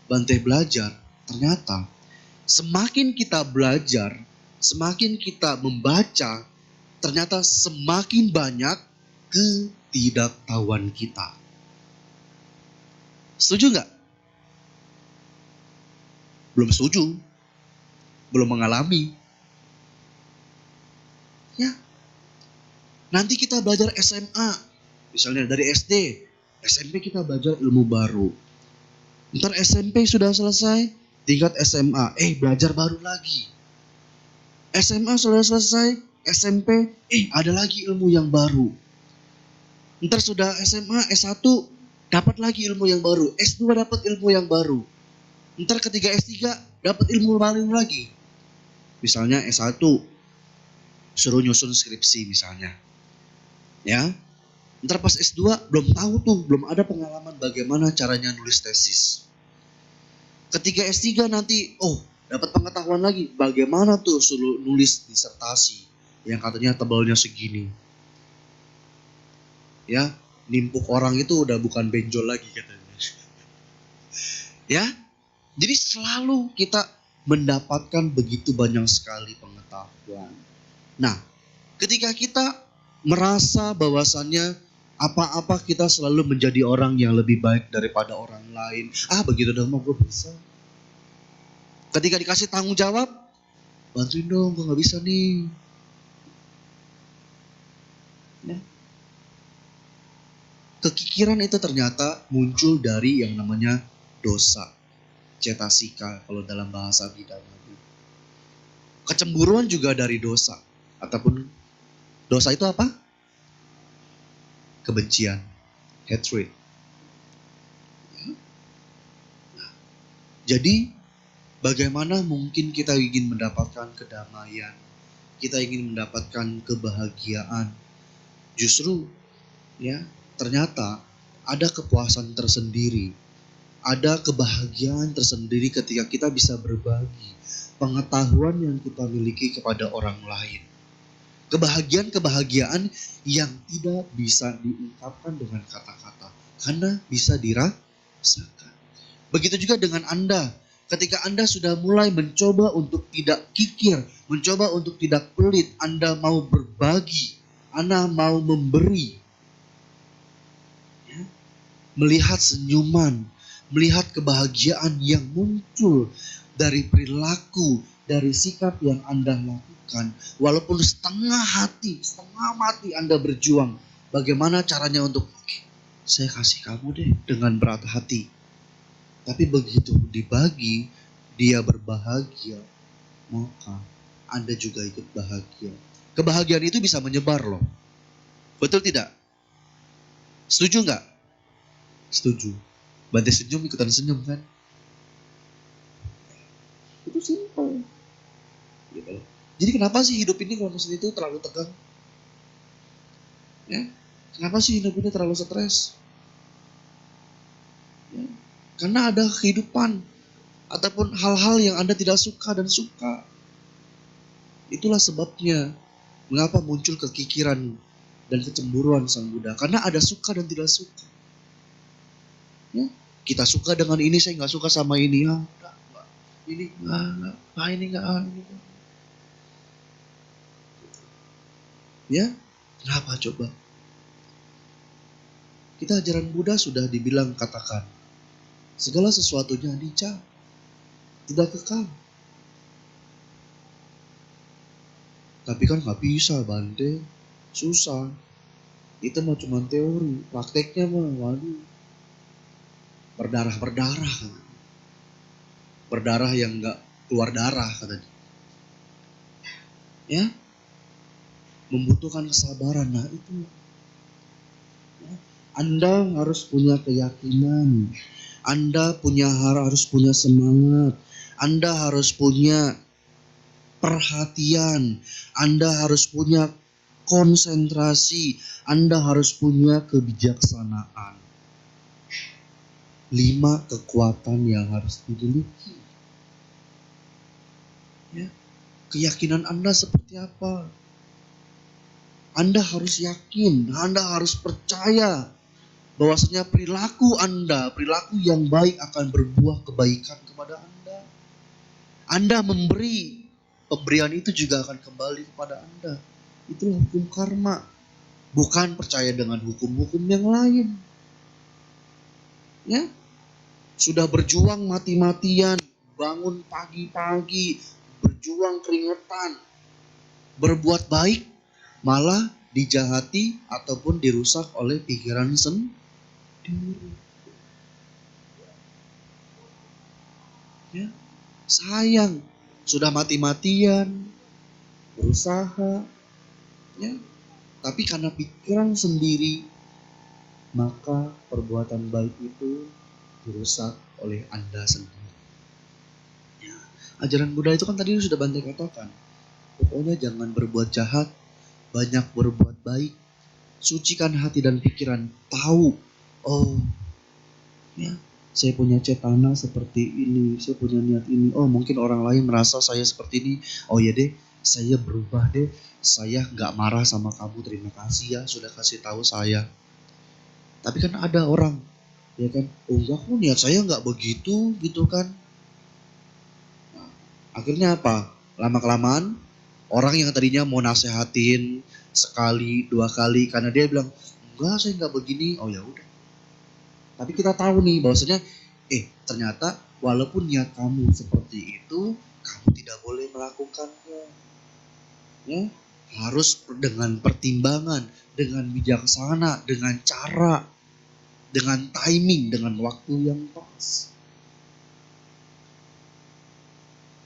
Bante belajar, ternyata semakin kita belajar, semakin kita membaca, ternyata semakin banyak ketidaktahuan kita. Setuju nggak? Belum setuju, belum mengalami. Ya, nanti kita belajar SMA, misalnya dari SD, SMP kita belajar ilmu baru. Ntar SMP sudah selesai, tingkat SMA, belajar baru lagi. SMA sudah selesai, SMP, ada lagi ilmu yang baru. Ntar sudah SMA, S1, dapat lagi ilmu yang baru. S2 dapat ilmu yang baru. Ntar ketika S3, dapat ilmu baru lagi. Misalnya S1, suruh nyusun skripsi misalnya. Ya, ntar pas S2 belum tahu tuh, belum ada pengalaman bagaimana caranya nulis tesis. Ketika S3 nanti, dapat pengetahuan lagi bagaimana tuh suruh nulis disertasi yang katanya tebalnya segini. Ya, nimpuk orang itu udah bukan benjol lagi katanya. Ya, jadi selalu kita mendapatkan begitu banyak sekali pengetahuan. Nah, ketika kita merasa bahwasannya apa-apa kita selalu menjadi orang yang lebih baik daripada orang lain. Begitu dong, gue bisa. Ketika dikasih tanggung jawab, bantuin dong, gue gak bisa nih. Ya. Kekikiran itu ternyata muncul dari yang namanya dosa. Cetasika kalau dalam bahasa bidang. Kecemburuan juga dari dosa. Ataupun dosa itu apa? Kebencian, hatred. Nah, jadi bagaimana mungkin kita ingin mendapatkan kedamaian, kita ingin mendapatkan kebahagiaan, justru ya ternyata ada kepuasan tersendiri Ada kebahagiaan tersendiri ketika kita bisa berbagi pengetahuan yang kita miliki kepada orang lain. Kebahagiaan-kebahagiaan yang tidak bisa diungkapkan dengan kata-kata, karena bisa dirasakan. Begitu juga dengan Anda. Ketika Anda sudah mulai mencoba untuk tidak kikir, mencoba untuk tidak pelit, Anda mau berbagi, Anda mau memberi, ya, melihat senyuman, melihat kebahagiaan yang muncul dari perilaku, dari sikap yang Anda lakukan. Walaupun setengah hati, setengah mati Anda berjuang. Bagaimana caranya untuk, oke, saya kasih kamu deh dengan berat hati. Tapi begitu dibagi, dia berbahagia, maka Anda juga ikut bahagia. Kebahagiaan itu bisa menyebar loh. Betul tidak? Setuju nggak? Setuju. Bante senyum, ikutan senyum kan? Itu simple. Gitu. Jadi kenapa sih hidup ini kalau maksud itu terlalu tegang? Ya? Kenapa sih hidup ini terlalu stres? Ya? Karena ada kehidupan ataupun hal-hal yang Anda tidak suka dan suka. Itulah sebabnya mengapa muncul kekikiran dan kecemburuan Sang Buddha. Karena ada suka dan tidak suka. Ya? Kita suka dengan ini, saya nggak suka sama ini. Ya, enggak. Ini enggak, ini enggak. Ya, kenapa coba? Kita ajaran Buddha sudah dibilang katakan, segala sesuatunya anicca, tidak kekal. Tapi kan nggak bisa Bante, susah. Itu mah cuma teori, prakteknya mah waduh, berdarah-berdarah kan. Berdarah yang nggak keluar darah katanya. Ya, membutuhkan kesabaran. Nah itu, ya. Anda harus punya keyakinan, Anda harus punya semangat, Anda harus punya perhatian, Anda harus punya konsentrasi, Anda harus punya kebijaksanaan. 5 kekuatan yang harus dimiliki. Ya, keyakinan Anda seperti apa? Anda harus yakin, Anda harus percaya bahwasanya perilaku Anda, perilaku yang baik akan berbuah kebaikan kepada Anda. Anda memberi, pemberian itu juga akan kembali kepada Anda. Itulah hukum karma. Bukan percaya dengan hukum-hukum yang lain. Ya, sudah berjuang mati-matian, bangun pagi-pagi, berjuang keringetan, berbuat baik, malah dijahati ataupun dirusak oleh pikiran sendiri. Ya, sayang, sudah mati-matian, berusaha, ya, tapi karena pikiran sendiri, maka perbuatan baik itu dirusak oleh Anda sendiri. Ya, ajaran Buddha itu kan tadi sudah Bante katakan, pokoknya jangan berbuat jahat, banyak berbuat baik, sucikan hati dan pikiran, tahu, oh ya, saya punya cetana seperti ini, saya punya niat ini, oh mungkin orang lain merasa saya seperti ini, oh ya deh, saya berubah deh, saya gak marah sama kamu, terima kasih ya sudah kasih tahu saya. Tapi kan ada orang, ya kan, oh enggak kok niat saya gak begitu gitu kan. Nah, akhirnya apa? Lama-kelamaan orang yang tadinya mau nasehatin sekali, 2 kali, karena dia bilang, enggak saya gak begini, oh ya udah. Tapi kita tahu nih bahwasanya, ternyata walaupun niat kamu seperti itu, kamu tidak boleh melakukannya. Ya, harus dengan pertimbangan, dengan bijaksana, dengan cara, dengan timing, dengan waktu yang pas.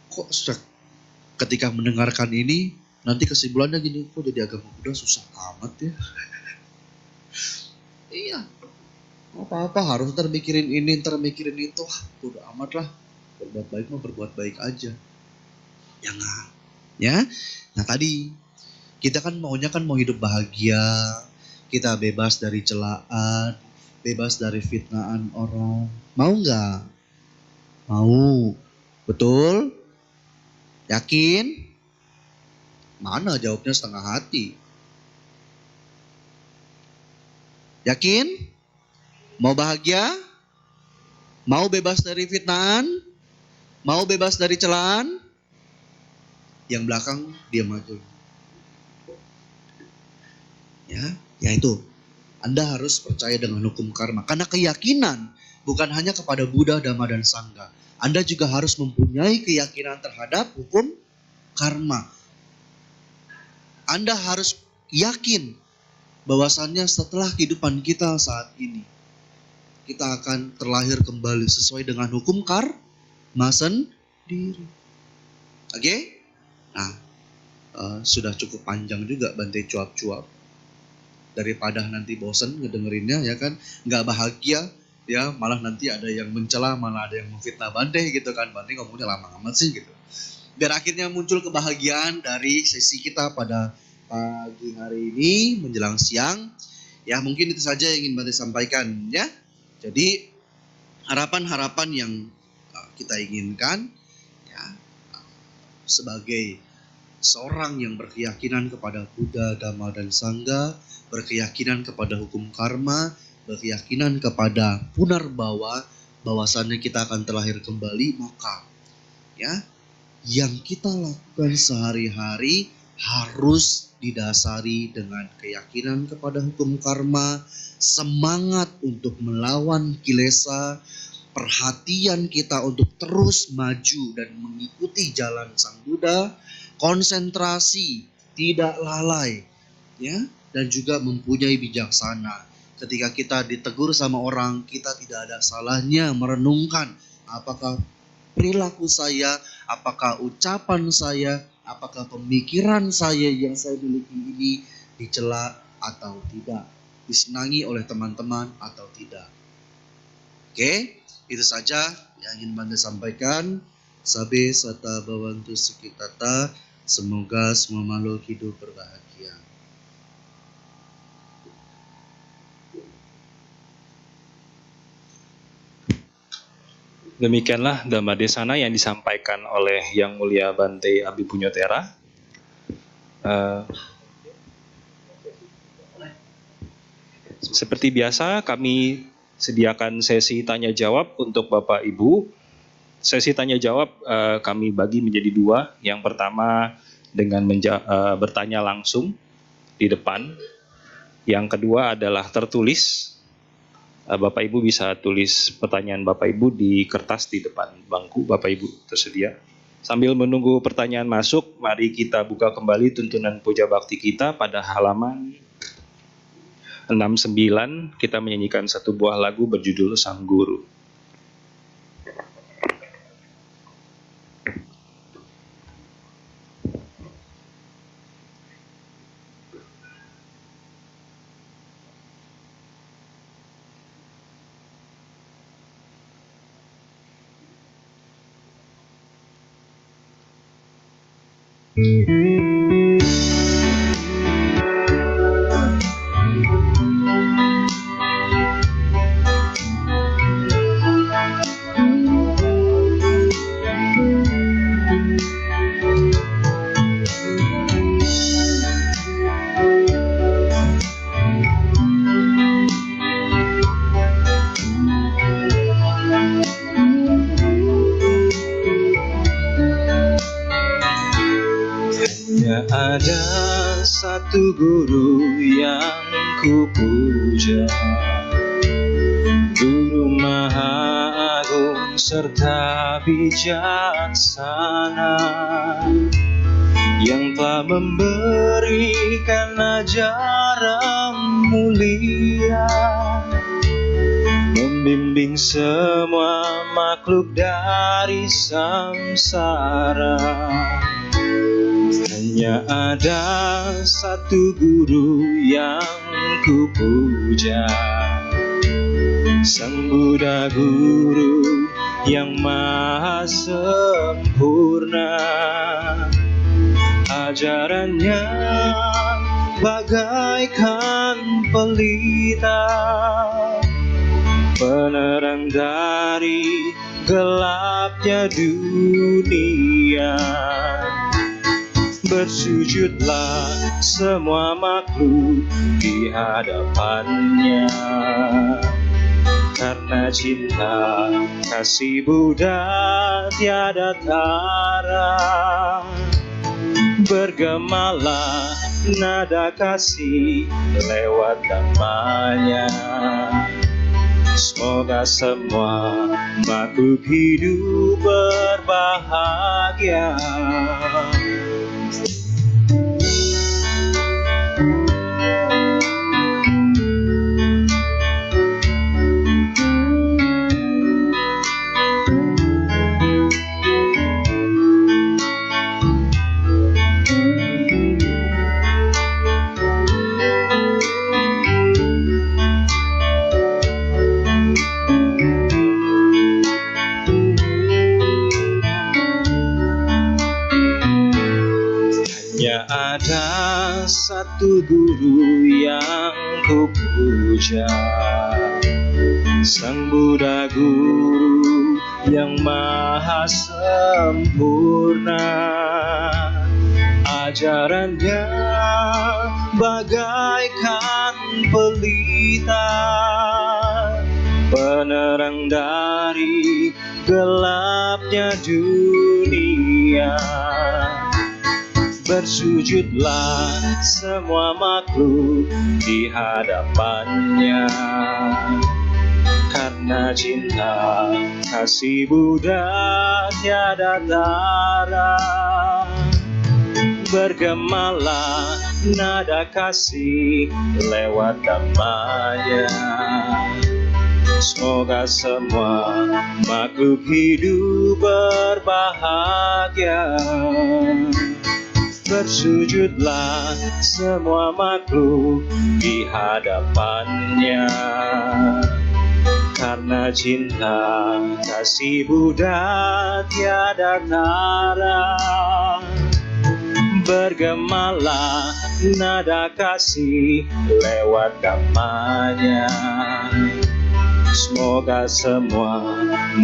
Kok ketika mendengarkan ini, nanti kesimpulannya gini, kok jadi agama Buddha susah amat ya? Iya, apa-apa harus ntar mikirin ini, ntar mikirin itu, udah amat lah. Berbuat baik mah berbuat baik aja. Jangan, ya. Nah tadi kita kan maunya kan mau hidup bahagia, kita bebas dari celaan, bebas dari fitnaan orang. Mau nggak? Mau. Betul? Yakin? Mana jawabnya setengah hati? Yakin? Mau bahagia? Mau bebas dari fitnaan? Mau bebas dari celaan? Yang belakang diam aja. Ya itu. Anda harus percaya dengan hukum karma. Karena keyakinan bukan hanya kepada Buddha, Dhamma, dan Sangha. Anda juga harus mempunyai keyakinan terhadap hukum karma. Anda harus yakin bahwasannya setelah kehidupan kita saat ini, kita akan terlahir kembali sesuai dengan hukum karma sendiri. Oke? Nah, sudah cukup panjang juga Bante cuap-cuap. Daripada nanti bosen ngedengerinnya, ya kan, nggak bahagia, ya malah nanti ada yang mencela, malah ada yang memfitnah Bante gitu kan. Bante ngomongnya lama amat sih gitu. Biar akhirnya muncul kebahagiaan dari sesi kita pada pagi hari ini menjelang siang. Ya mungkin itu saja yang ingin Bante sampaikan ya. Jadi harapan-harapan yang kita inginkan ya, sebagai seorang yang berkeyakinan kepada Buddha, Dhamma, dan Sangha, berkeyakinan kepada hukum karma, berkeyakinan kepada punarbawa, bahwasannya kita akan terlahir kembali, maka ya yang kita lakukan sehari-hari harus didasari dengan keyakinan kepada hukum karma, semangat untuk melawan kilesa, perhatian kita untuk terus maju dan mengikuti jalan Sang Buddha, konsentrasi, tidak lalai, ya, dan juga mempunyai bijaksana. Ketika kita ditegur sama orang, kita tidak ada salahnya merenungkan apakah perilaku saya, apakah ucapan saya, apakah pemikiran saya yang saya miliki ini dicela atau tidak, disenangi oleh teman-teman atau tidak. Oke, itu saja yang ingin Bante sampaikan. Sabe sata bawantu sukitata, semoga semua makhluk hidup berbahagia. Demikianlah Dhamma Desana yang disampaikan oleh Yang Mulia Bante Abhipunya Thera. Seperti biasa kami sediakan sesi tanya jawab untuk Bapak Ibu. Sesi tanya jawab kami bagi menjadi dua. Yang pertama dengan bertanya langsung di depan. Yang kedua adalah tertulis. Bapak Ibu bisa tulis pertanyaan Bapak Ibu di kertas di depan bangku Bapak Ibu tersedia. Sambil menunggu pertanyaan masuk, mari kita buka kembali tuntunan puja bakti kita pada halaman 69. Kita menyanyikan satu buah lagu berjudul Sang Guru. Ada satu guru yang kupuja, Guru Maha Agung serta bijaksana, yang telah memberikan ajaran mulia, membimbing semua makhluk dari samsara. Hanya ada satu guru yang kupuja, Sang Buddha Guru yang maha sempurna. Ajarannya bagaikan pelita penerang dari gelapnya dunia. Bersujudlah semua makhluk di hadapannya, karena cinta kasih Buddha tiada tara. Bergemalah nada kasih lewat namanya. Semoga semua makhluk hidup berbahagia. Hanya ada satu guru yang kupuja, Sang Buddha Guru yang maha sempurna. Ajarannya bagaikan pelita, penerang dari gelapnya dunia. Bersujudlah semua makhluk di hadapannya, karena cinta kasih Buddha tiada tara. Bergemalah nada kasih lewat namanya. Semoga semua makhluk hidup berbahagia. Bersujudlah semua makhluk di hadapannya, karena cinta kasih Buddha tiada tara. Bergemalah nada kasih lewat namanya. Semoga semua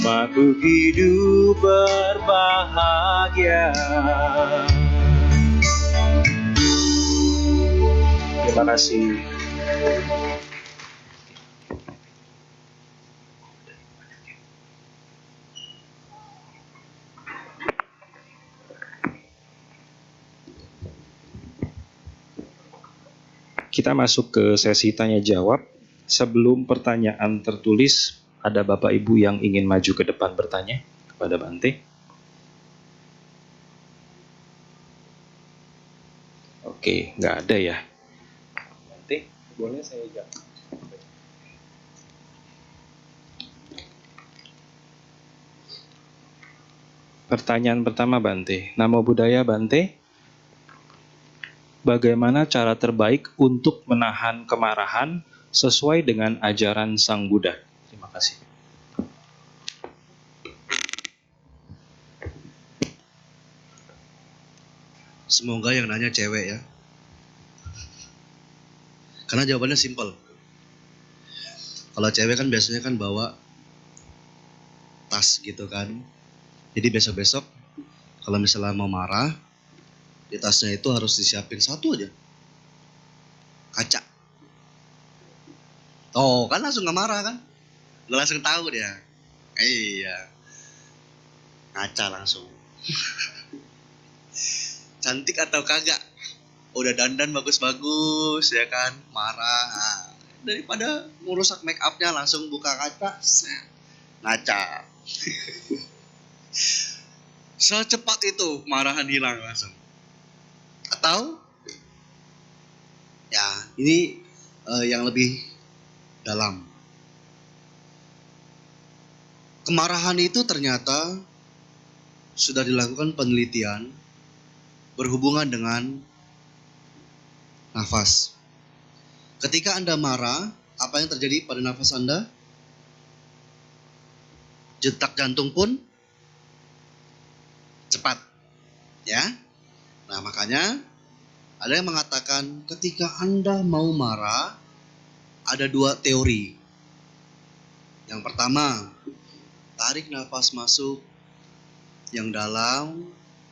makhluk hidup berbahagia. Terima kasih. Kita masuk ke sesi tanya jawab. Sebelum pertanyaan tertulis, ada Bapak Ibu yang ingin maju ke depan bertanya kepada Bante? Oke, nggak ada ya. Bante, boleh saya jawab? Pertanyaan pertama Bante. Namo Buddhaya Bante. Bagaimana cara terbaik untuk menahan kemarahan sesuai dengan ajaran Sang Buddha? Terima kasih. Semoga yang nanya cewek ya. Karena jawabannya simpel. Kalau cewek kan biasanya kan bawa tas gitu kan. Jadi besok-besok kalau misalnya mau marah, di tasnya itu harus disiapin satu aja. Kaca. Oh kan langsung gak marah kan? Lo langsung tahu dia. Iya. Ngaca langsung. Cantik atau kagak? Udah dandan bagus-bagus ya kan? Marah. Daripada merusak make upnya langsung buka kaca. Ngaca. Secepat itu marahan hilang langsung. Atau ya ini yang lebih dalam. Kemarahan itu ternyata sudah dilakukan penelitian berhubungan dengan nafas. Ketika Anda marah, apa yang terjadi pada nafas Anda? Detak jantung pun cepat. Ya. Nah, makanya ada yang mengatakan ketika Anda mau marah, ada dua teori. Yang pertama, tarik nafas masuk yang dalam,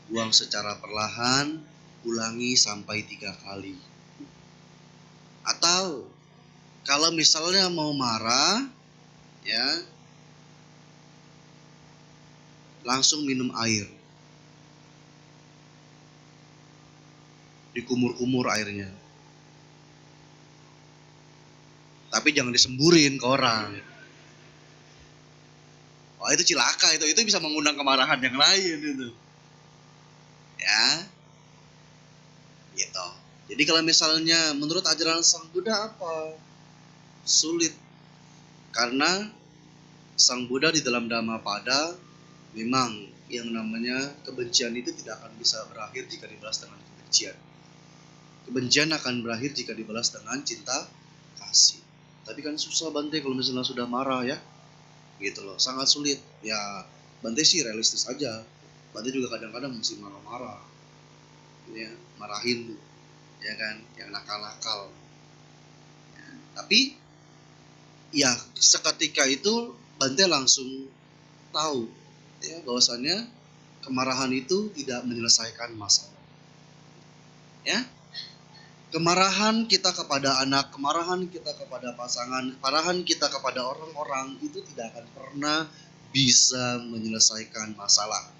buang secara perlahan, ulangi sampai 3 kali. Atau kalau misalnya mau marah, ya, langsung minum air. Dikumur-kumur airnya. Tapi jangan disemburin ke orang. Wah, itu cilaka itu bisa mengundang kemarahan yang lain itu. Ya. Gitu. Jadi kalau misalnya menurut ajaran Sang Buddha apa? Sulit. Karena Sang Buddha di dalam Dhammapada memang yang namanya kebencian itu tidak akan bisa berakhir jika dibalas dengan kebencian. Kebencian akan berakhir jika dibalas dengan cinta kasih. Tapi kan susah Bante kalau misalnya sudah marah ya. Gitu loh, sangat sulit. Ya, Bante sih realistis aja. Bante juga kadang-kadang mesti marah-marah. Ya, marahin tuh. Ya kan, yang nakal-nakal. Ya, tapi ya seketika itu Bante langsung tahu ya bahwasannya kemarahan itu tidak menyelesaikan masalah. Ya. Kemarahan kita kepada anak, kemarahan kita kepada pasangan, kemarahan kita kepada orang-orang itu tidak akan pernah bisa menyelesaikan masalah.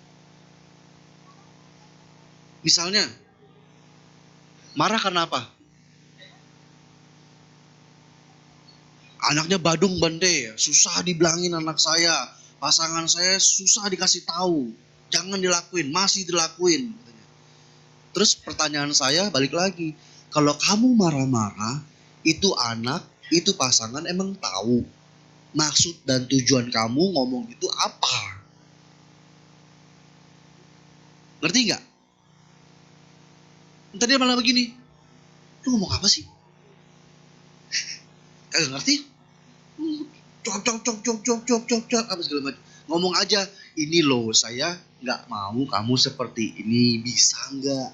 Misalnya, marah karena apa? Anaknya badung Bante, susah dibilangin anak saya, pasangan saya susah dikasih tahu, jangan dilakuin, masih dilakuin. Terus pertanyaan saya balik lagi, kalau kamu marah-marah, itu anak, itu pasangan emang tahu maksud dan tujuan kamu ngomong itu apa? Ngerti nggak? Ntar dia malah begini, lu ngomong apa sih? Kagak ngerti? Cok, apa segala macam. Ngomong aja, ini loh saya nggak mau kamu seperti ini, bisa nggak?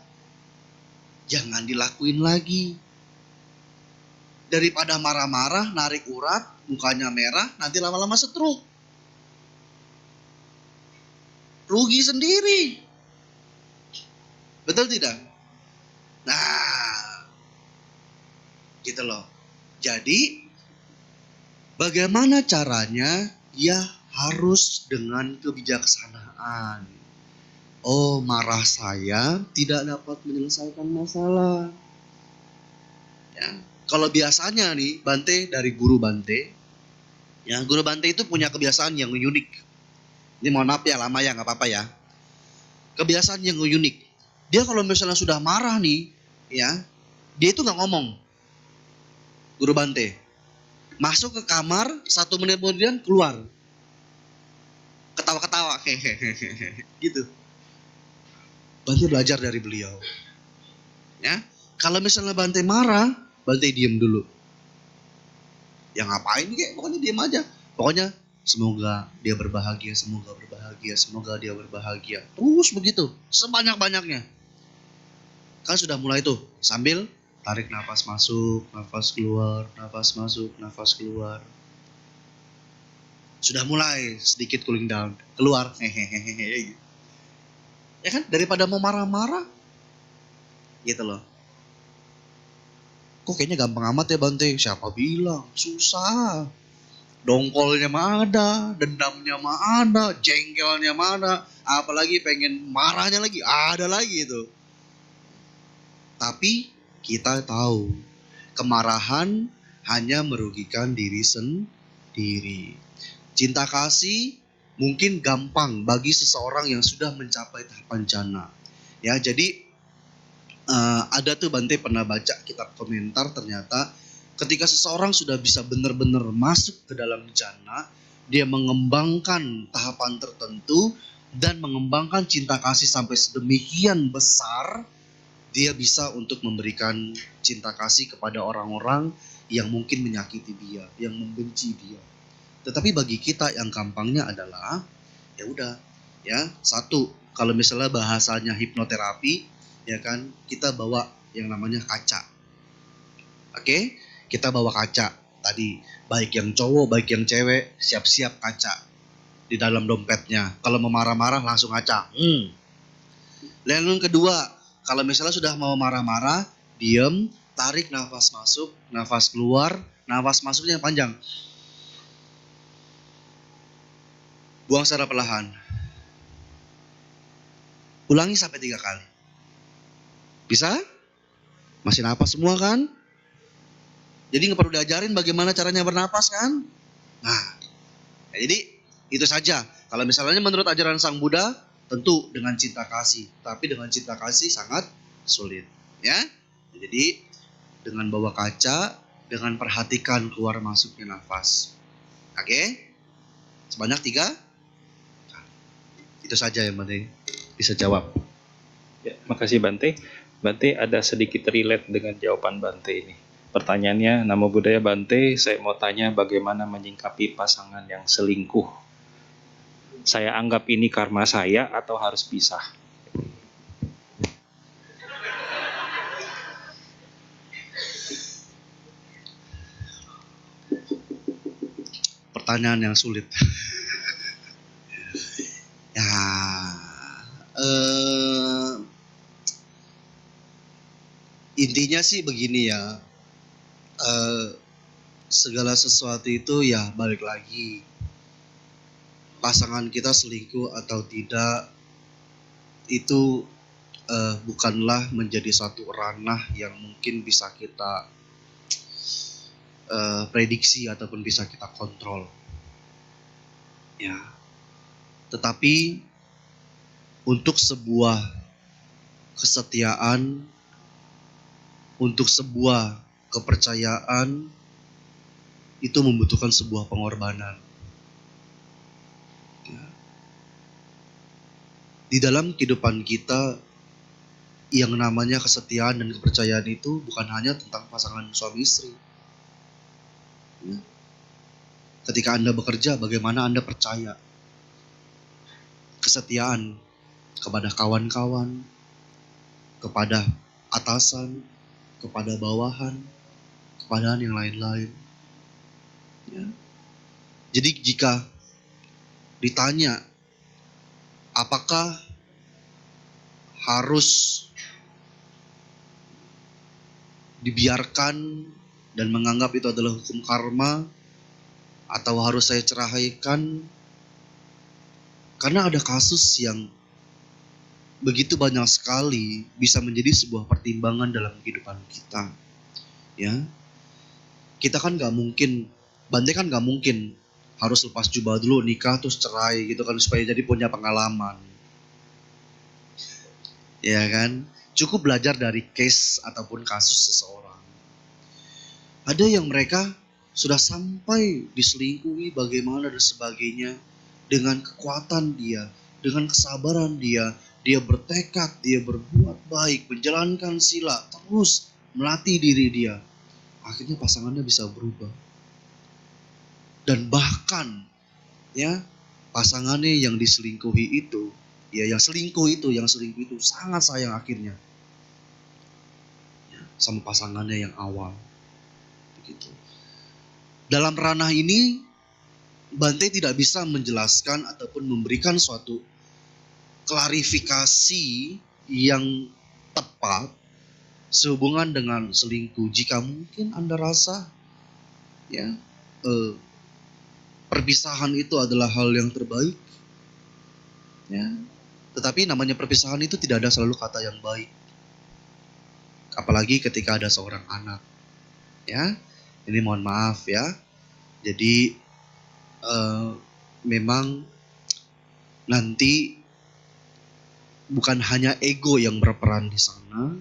Jangan dilakuin lagi. Daripada marah-marah, narik urat, mukanya merah, nanti lama-lama stroke. Rugi sendiri. Betul tidak? Nah, gitu loh. Jadi, bagaimana caranya? Ya harus dengan kebijaksanaan. Oh, marah saya tidak dapat menyelesaikan masalah. Ya. Kalau biasanya nih, Bante dari guru Bante, ya guru Bante itu punya kebiasaan yang unik. Ini mohon maaf ya, lama ya, nggak apa-apa ya. Kebiasaan yang unik. Dia kalau misalnya sudah marah nih, ya, dia itu nggak ngomong. Guru Bante masuk ke kamar, 1 menit kemudian keluar, ketawa-ketawa, hehehe, gitu. Bante belajar dari beliau. Ya, kalau misalnya Bante marah, Bante diem dulu. Ya ngapain kayak, pokoknya diem aja. Pokoknya semoga dia berbahagia, semoga berbahagia, semoga dia berbahagia. Terus begitu, sebanyak-banyaknya. Kan sudah mulai tuh, sambil tarik nafas masuk, nafas keluar, nafas masuk, nafas keluar. Sudah mulai sedikit cooling down, keluar, hehehe. Ya kan, daripada mau marah-marah, gitu loh. Kok kayaknya gampang amat ya Bante? Siapa bilang? Susah. Dongkolnya mah ada, dendamnya mah ada, jengkelnya mah ada, apalagi pengen marahnya lagi, ada lagi itu. Tapi kita tahu, kemarahan hanya merugikan diri sendiri. Cinta kasih mungkin gampang bagi seseorang yang sudah mencapai tahapan jana. Ya, jadi ada tuh Bante pernah baca kitab komentar, ternyata ketika seseorang sudah bisa benar-benar masuk ke dalam jana, dia mengembangkan tahapan tertentu dan mengembangkan cinta kasih sampai sedemikian besar, dia bisa untuk memberikan cinta kasih kepada orang-orang yang mungkin menyakiti dia, yang membenci dia. Tetapi bagi kita yang gampangnya adalah, ya udah, ya satu, kalau misalnya bahasanya hipnoterapi, ya kan, kita bawa yang namanya kaca. Oke, kita bawa kaca. tadi baik yang cowok baik yang cewek siap-siap kaca di dalam dompetnya. Kalau mau marah-marah langsung kaca. Lalu yang kedua, kalau misalnya sudah mau marah-marah, diam, tarik nafas masuk, nafas keluar, nafas masuknya yang panjang. Buang secara perlahan. Ulangi sampai 3 kali. Bisa? Masih napas semua kan? Jadi nggak perlu diajarin bagaimana caranya bernapas kan? Nah, jadi itu saja. Kalau misalnya menurut ajaran Sang Buddha, tentu dengan cinta kasih. Tapi dengan cinta kasih sangat sulit. Ya, jadi dengan bawa kaca, dengan perhatikan keluar masuknya nafas. Oke? Sebanyak 3. Itu saja yang penting bisa jawab. Ya, makasih Bante. Bante ada sedikit relate dengan jawaban Bante ini. Pertanyaannya, Namo Buddhaya Bante, saya mau tanya bagaimana menyingkapi pasangan yang selingkuh. Saya anggap ini karma saya atau harus pisah? Pertanyaan yang sulit. Ya, intinya sih begini ya. Segala sesuatu itu ya balik lagi. Pasangan kita selingkuh atau tidak itu bukanlah menjadi satu ranah yang mungkin bisa kita prediksi ataupun bisa kita kontrol. Ya. Tetapi untuk sebuah kesetiaan, untuk sebuah kepercayaan itu membutuhkan sebuah pengorbanan. Ya. Di dalam kehidupan kita yang namanya kesetiaan dan kepercayaan itu bukan hanya tentang pasangan suami istri. Ya. Ketika Anda bekerja, bagaimana Anda percaya? Kesetiaan kepada kawan-kawan, kepada atasan, kepada bawahan, kepada yang lain-lain. Ya. Jadi jika ditanya apakah harus dibiarkan dan menganggap itu adalah hukum karma atau harus saya ceraikan, karena ada kasus yang begitu banyak sekali bisa menjadi sebuah pertimbangan dalam kehidupan kita. Ya, kita kan nggak mungkin, Bante kan nggak mungkin harus lepas jubah dulu nikah terus cerai gitu kan supaya jadi punya pengalaman. Ya kan, cukup belajar dari case ataupun kasus seseorang. Ada yang mereka sudah sampai diselingkuhi bagaimana dan sebagainya, dengan kekuatan dia, dengan kesabaran dia bertekad, dia berbuat baik, menjalankan sila, terus melatih diri dia. Akhirnya pasangannya bisa berubah. Dan bahkan ya pasangannya yang diselingkuhi itu, ya yang selingkuh itu sangat sayang akhirnya ya, sama pasangannya yang awal. Begitu. Dalam ranah ini Bante tidak bisa menjelaskan ataupun memberikan suatu klarifikasi yang tepat sehubungan dengan selingkuh. Jika mungkin Anda rasa ya perpisahan itu adalah hal yang terbaik, ya. Tetapi namanya perpisahan itu tidak ada selalu kata yang baik, apalagi ketika ada seorang anak. Ya, ini mohon maaf ya. Jadi memang nanti bukan hanya ego yang berperan di sana,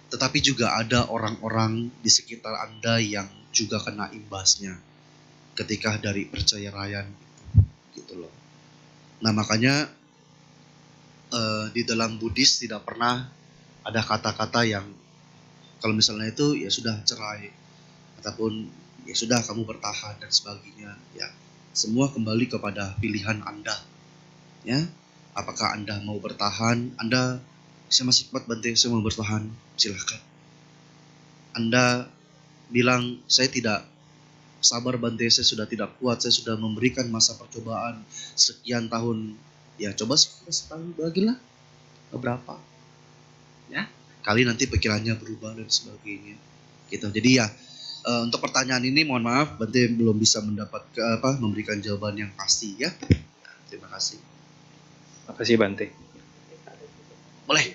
tetapi juga ada orang-orang di sekitar Anda yang juga kena imbasnya ketika dari perceraian gitu loh. Nah makanya di dalam Buddhis tidak pernah ada kata-kata yang kalau misalnya itu ya sudah cerai ataupun ya sudah kamu bertahan dan sebagainya. Ya semua kembali kepada pilihan Anda. Ya, apakah Anda mau bertahan? Anda, saya masih kuat Bante, saya mau bertahan, silakan. Anda bilang saya tidak sabar Bante, saya sudah tidak kuat, saya sudah memberikan masa percobaan sekian tahun. Ya coba setahun bagilah berapa, ya kali nanti pikirannya berubah dan sebagainya gitu. Jadi ya untuk pertanyaan ini mohon maaf Bante belum bisa memberikan jawaban yang pasti ya. Terima kasih. Terima kasih Bante. Boleh.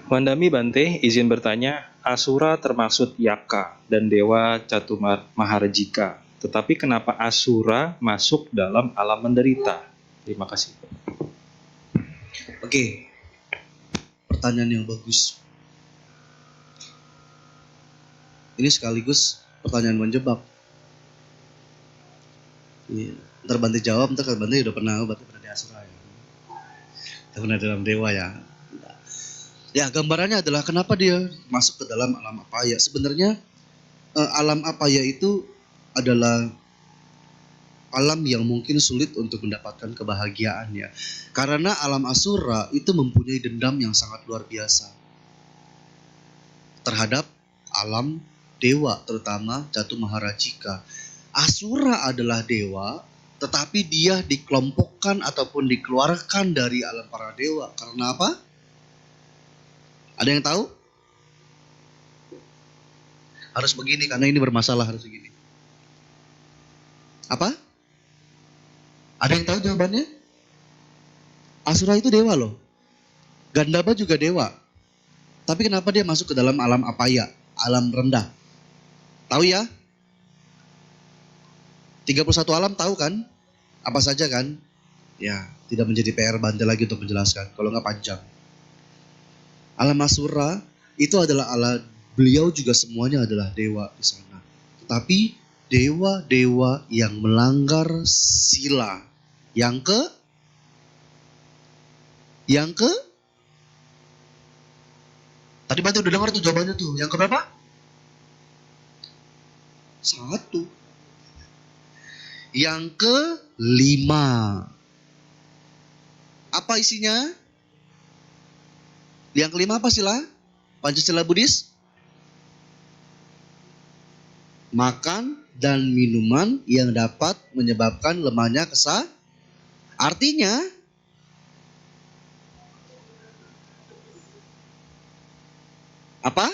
Mandami Bante, izin bertanya, Asura termasuk Yaka dan Dewa Catu Maharajika. Tetapi kenapa Asura masuk dalam alam menderita? Terima kasih. Oke. Pertanyaan yang bagus. Ini sekaligus pertanyaan menjebak. Iya. Ntar Bante jawab, ntar Bante udah pernah di Asura ya. Udah pernah dalam dewa ya. Ya gambarannya adalah kenapa dia masuk ke dalam alam apaya. Sebenarnya alam apaya itu adalah alam yang mungkin sulit untuk mendapatkan kebahagiaan ya. Karena alam Asura itu mempunyai dendam yang sangat luar biasa terhadap alam dewa, terutama Catu Maharajika. Asura adalah dewa, tetapi dia dikelompokkan ataupun dikeluarkan dari alam para dewa. Karena apa? Ada yang tahu? Harus begini karena ini bermasalah, harus begini. Apa? Ada yang tahu jawabannya? Asura itu dewa loh. Gandaba juga dewa. Tapi kenapa dia masuk ke dalam alam apaya, alam rendah? Tahu ya? 31 alam tahu kan? Apa saja kan? Ya, tidak menjadi PR Bante lagi untuk menjelaskan. Kalau nggak panjang. Alam Asura itu adalah beliau juga semuanya adalah dewa di sana. Tetapi dewa-dewa yang melanggar sila. Yang ke? Tadi Bante udah dengar tuh jawabannya tuh. Yang ke berapa? 1. Yang ke-5. Apa isinya? Yang kelima apa sila? Pancasila Buddhis? Makan dan minuman yang dapat menyebabkan lemahnya Artinya apa?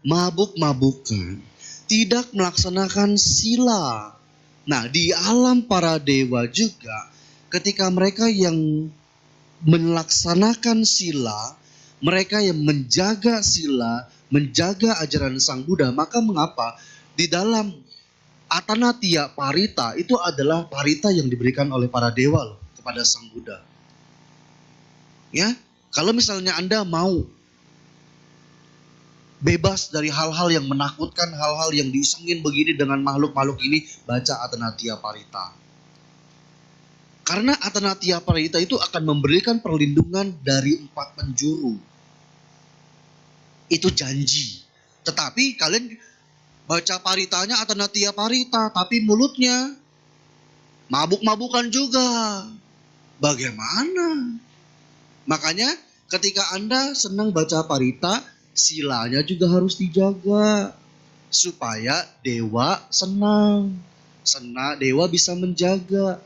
Mabuk-mabukan, tidak melaksanakan sila. Nah, di alam para dewa juga ketika mereka yang melaksanakan sila, mereka yang menjaga sila, menjaga ajaran Sang Buddha, maka mengapa di dalam Atanatiya Parita itu adalah parita yang diberikan oleh para dewa loh kepada Sang Buddha. Ya, kalau misalnya Anda mau bebas dari hal-hal yang menakutkan, hal-hal yang disengin begini dengan makhluk-makhluk ini, baca Atanatiya Parita. Karena Atanatiya Parita itu akan memberikan perlindungan dari 4 penjuru. Itu janji. Tetapi kalian baca paritanya Atanatiya Parita, tapi mulutnya mabuk-mabukan juga. Bagaimana? Makanya ketika Anda senang baca parita, silanya juga harus dijaga. Supaya dewa senang. Dewa bisa menjaga.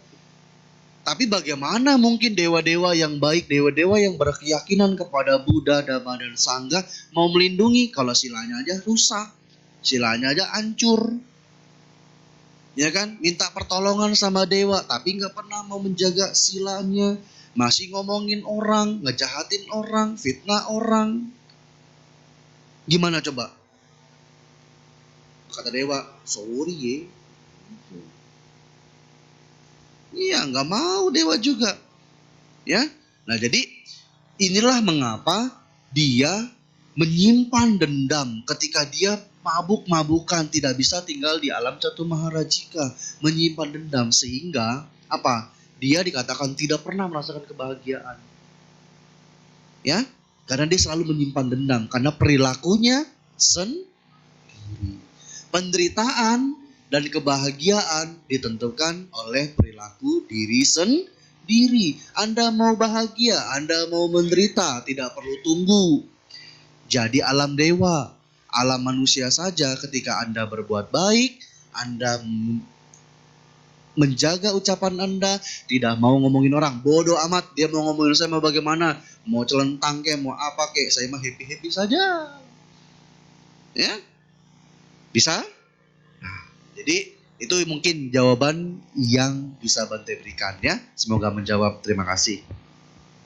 Tapi bagaimana mungkin dewa-dewa yang baik, dewa-dewa yang berkeyakinan kepada Buddha, Dhamma, dan Sangha mau melindungi kalau silanya aja rusak, silanya aja hancur. Ya kan? Minta pertolongan sama dewa, tapi nggak pernah mau menjaga silanya. Masih ngomongin orang, ngejahatin orang, fitnah orang. Gimana coba? Kata dewa, sorry ya. Iya, nggak mau dewa juga. Ya, nah jadi inilah mengapa dia menyimpan dendam ketika dia mabuk-mabukan, tidak bisa tinggal di alam Catu Maharajika, menyimpan dendam sehingga apa? Dia dikatakan tidak pernah merasakan kebahagiaan. Ya, karena dia selalu menyimpan dendam karena perilakunya sendiri. Penderitaan dan kebahagiaan ditentukan oleh perilaku diri sendiri. Anda mau bahagia, Anda mau menderita, tidak perlu tunggu jadi alam dewa. alam manusia saja ketika Anda berbuat baik, Anda menjaga ucapan Anda, tidak mau ngomongin orang. Bodoh amat, dia mau ngomongin saya mau bagaimana, mau celentang kek, mau apa kek, saya mah happy-happy saja. Ya, bisa? Nah, jadi itu mungkin jawaban yang bisa Bante berikan ya. Semoga menjawab. Terima kasih.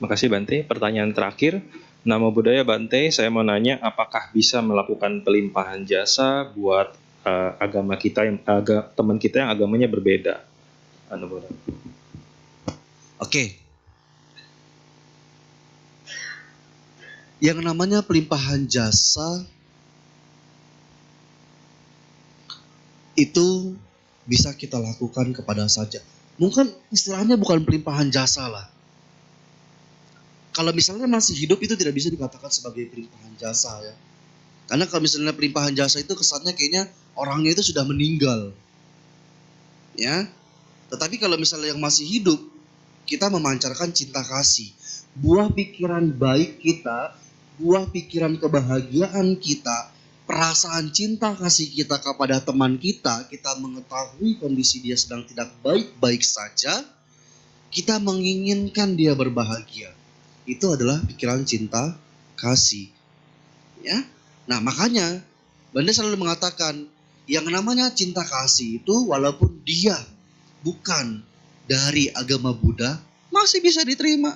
Makasih Bante. Pertanyaan terakhir, nama budaya Bante, saya mau nanya apakah bisa melakukan pelimpahan jasa buat agama kita yang teman kita yang agamanya berbeda. Oke. Yang namanya pelimpahan jasa itu bisa kita lakukan kepada saja. Mungkin istilahnya bukan pelimpahan jasa lah. Kalau misalnya masih hidup itu tidak bisa dikatakan sebagai pelimpahan jasa ya. Karena kalau misalnya pelimpahan jasa itu kesannya kayaknya orangnya itu sudah meninggal. Ya. Tetapi kalau misalnya yang masih hidup, kita memancarkan cinta kasih. Buah pikiran baik kita, buah pikiran kebahagiaan kita, perasaan cinta kasih kita kepada teman kita mengetahui kondisi dia sedang tidak baik-baik saja, kita menginginkan dia berbahagia. Itu adalah pikiran cinta kasih. Ya. Nah, makanya Banda selalu mengatakan yang namanya cinta kasih itu walaupun dia bukan dari agama Buddha masih bisa diterima.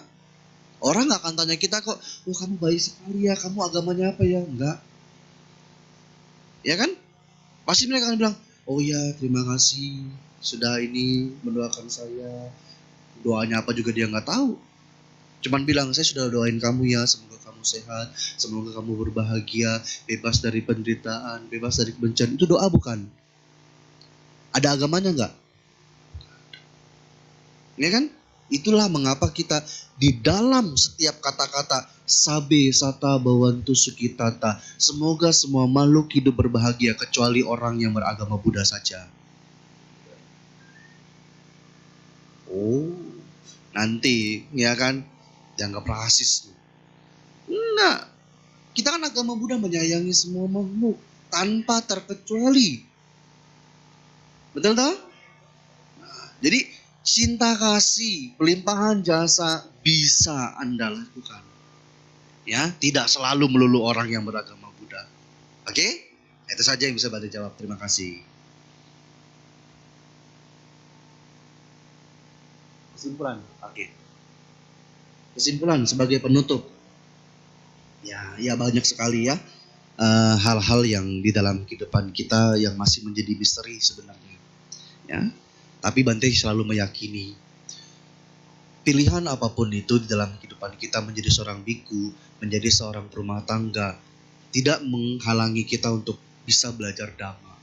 Orang gak akan tanya kita kok, oh kamu baik sekali ya, kamu agamanya apa ya? Enggak. Ya kan? Pasti mereka akan bilang, oh ya terima kasih sudah ini mendoakan saya. Doanya apa juga dia gak tahu. Cuman bilang, saya sudah doain kamu ya, semoga kamu sehat, semoga kamu berbahagia, bebas dari penderitaan, bebas dari kebencian. Itu doa bukan? Ada agamanya enggak? Ya kan? Itulah mengapa kita di dalam setiap kata-kata sabe sata bawantu sukitata, semoga semua makhluk hidup berbahagia kecuali orang yang beragama Buddha saja. Oh, nanti ya kan dianggap rasis. Enggak. Kita kan agama Buddha menyayangi semua makhluk tanpa terkecuali. Betul toh? Nah, jadi cinta kasih, pelimpahan jasa bisa Anda lakukan. Ya, tidak selalu melulu orang yang beragama Buddha. Oke? Itu saja yang bisa Bante jawab. Terima kasih. Kesimpulan. Oke. Kesimpulan sebagai penutup. Ya banyak sekali ya hal-hal yang di dalam kehidupan kita yang masih menjadi misteri sebenarnya. Ya. Tapi Bante selalu meyakini pilihan apapun itu di dalam kehidupan kita, menjadi seorang biku, menjadi seorang rumah tangga, tidak menghalangi kita untuk bisa belajar Dhamma.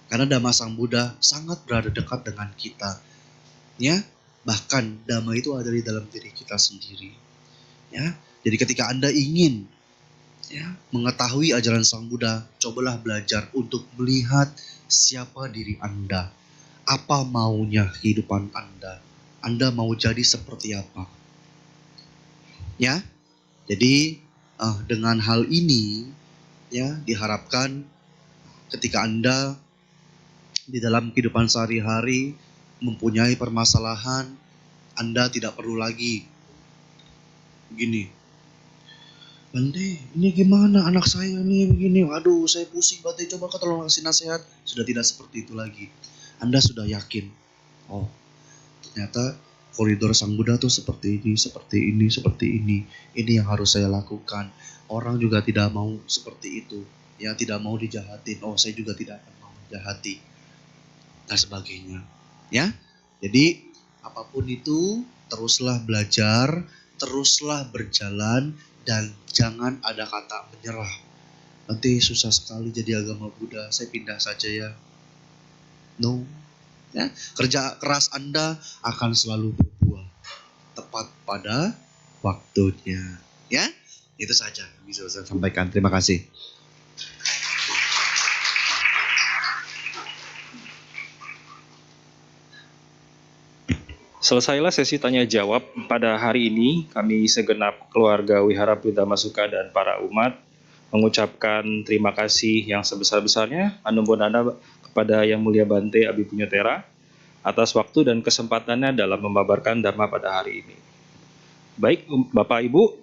Karena Dhamma Sang Buddha sangat berada dekat dengan kita. Ya, bahkan Dhamma itu ada di dalam diri kita sendiri. Ya, jadi ketika Anda ingin mengetahui ajaran Sang Buddha, cobalah belajar untuk melihat siapa diri Anda, apa maunya kehidupan Anda. Anda mau jadi seperti apa? Ya, jadi dengan hal ini ya diharapkan ketika Anda di dalam kehidupan sehari-hari mempunyai permasalahan, Anda tidak perlu lagi begini. Bante, ini gimana anak saya nih begini, waduh saya pusing Bante, coba kau tolong kasih nasihat. Sudah tidak seperti itu lagi. Anda sudah yakin, oh ternyata koridor Sang Buddha tuh seperti ini, seperti ini, seperti ini. Ini yang harus saya lakukan. Orang juga tidak mau seperti itu, ya tidak mau dijahatin. Oh saya juga tidak akan mau menjahati, dan sebagainya. Ya, jadi apapun itu teruslah belajar, teruslah berjalan. Dan jangan ada kata menyerah. Nanti susah sekali jadi agama Buddha, saya pindah saja ya. No. Ya, kerja keras Anda akan selalu berbuah tepat pada waktunya. Ya, itu saja yang bisa saya sampaikan. Terima kasih. Selesailah sesi tanya jawab. Pada hari ini kami segenap keluarga Wihara Buddha Masuka dan para umat mengucapkan terima kasih yang sebesar-besarnya Anumbonana kepada Yang Mulia Bante Abi Punyotera atas waktu dan kesempatannya dalam membabarkan Dharma pada hari ini. Baik, Bapak Ibu,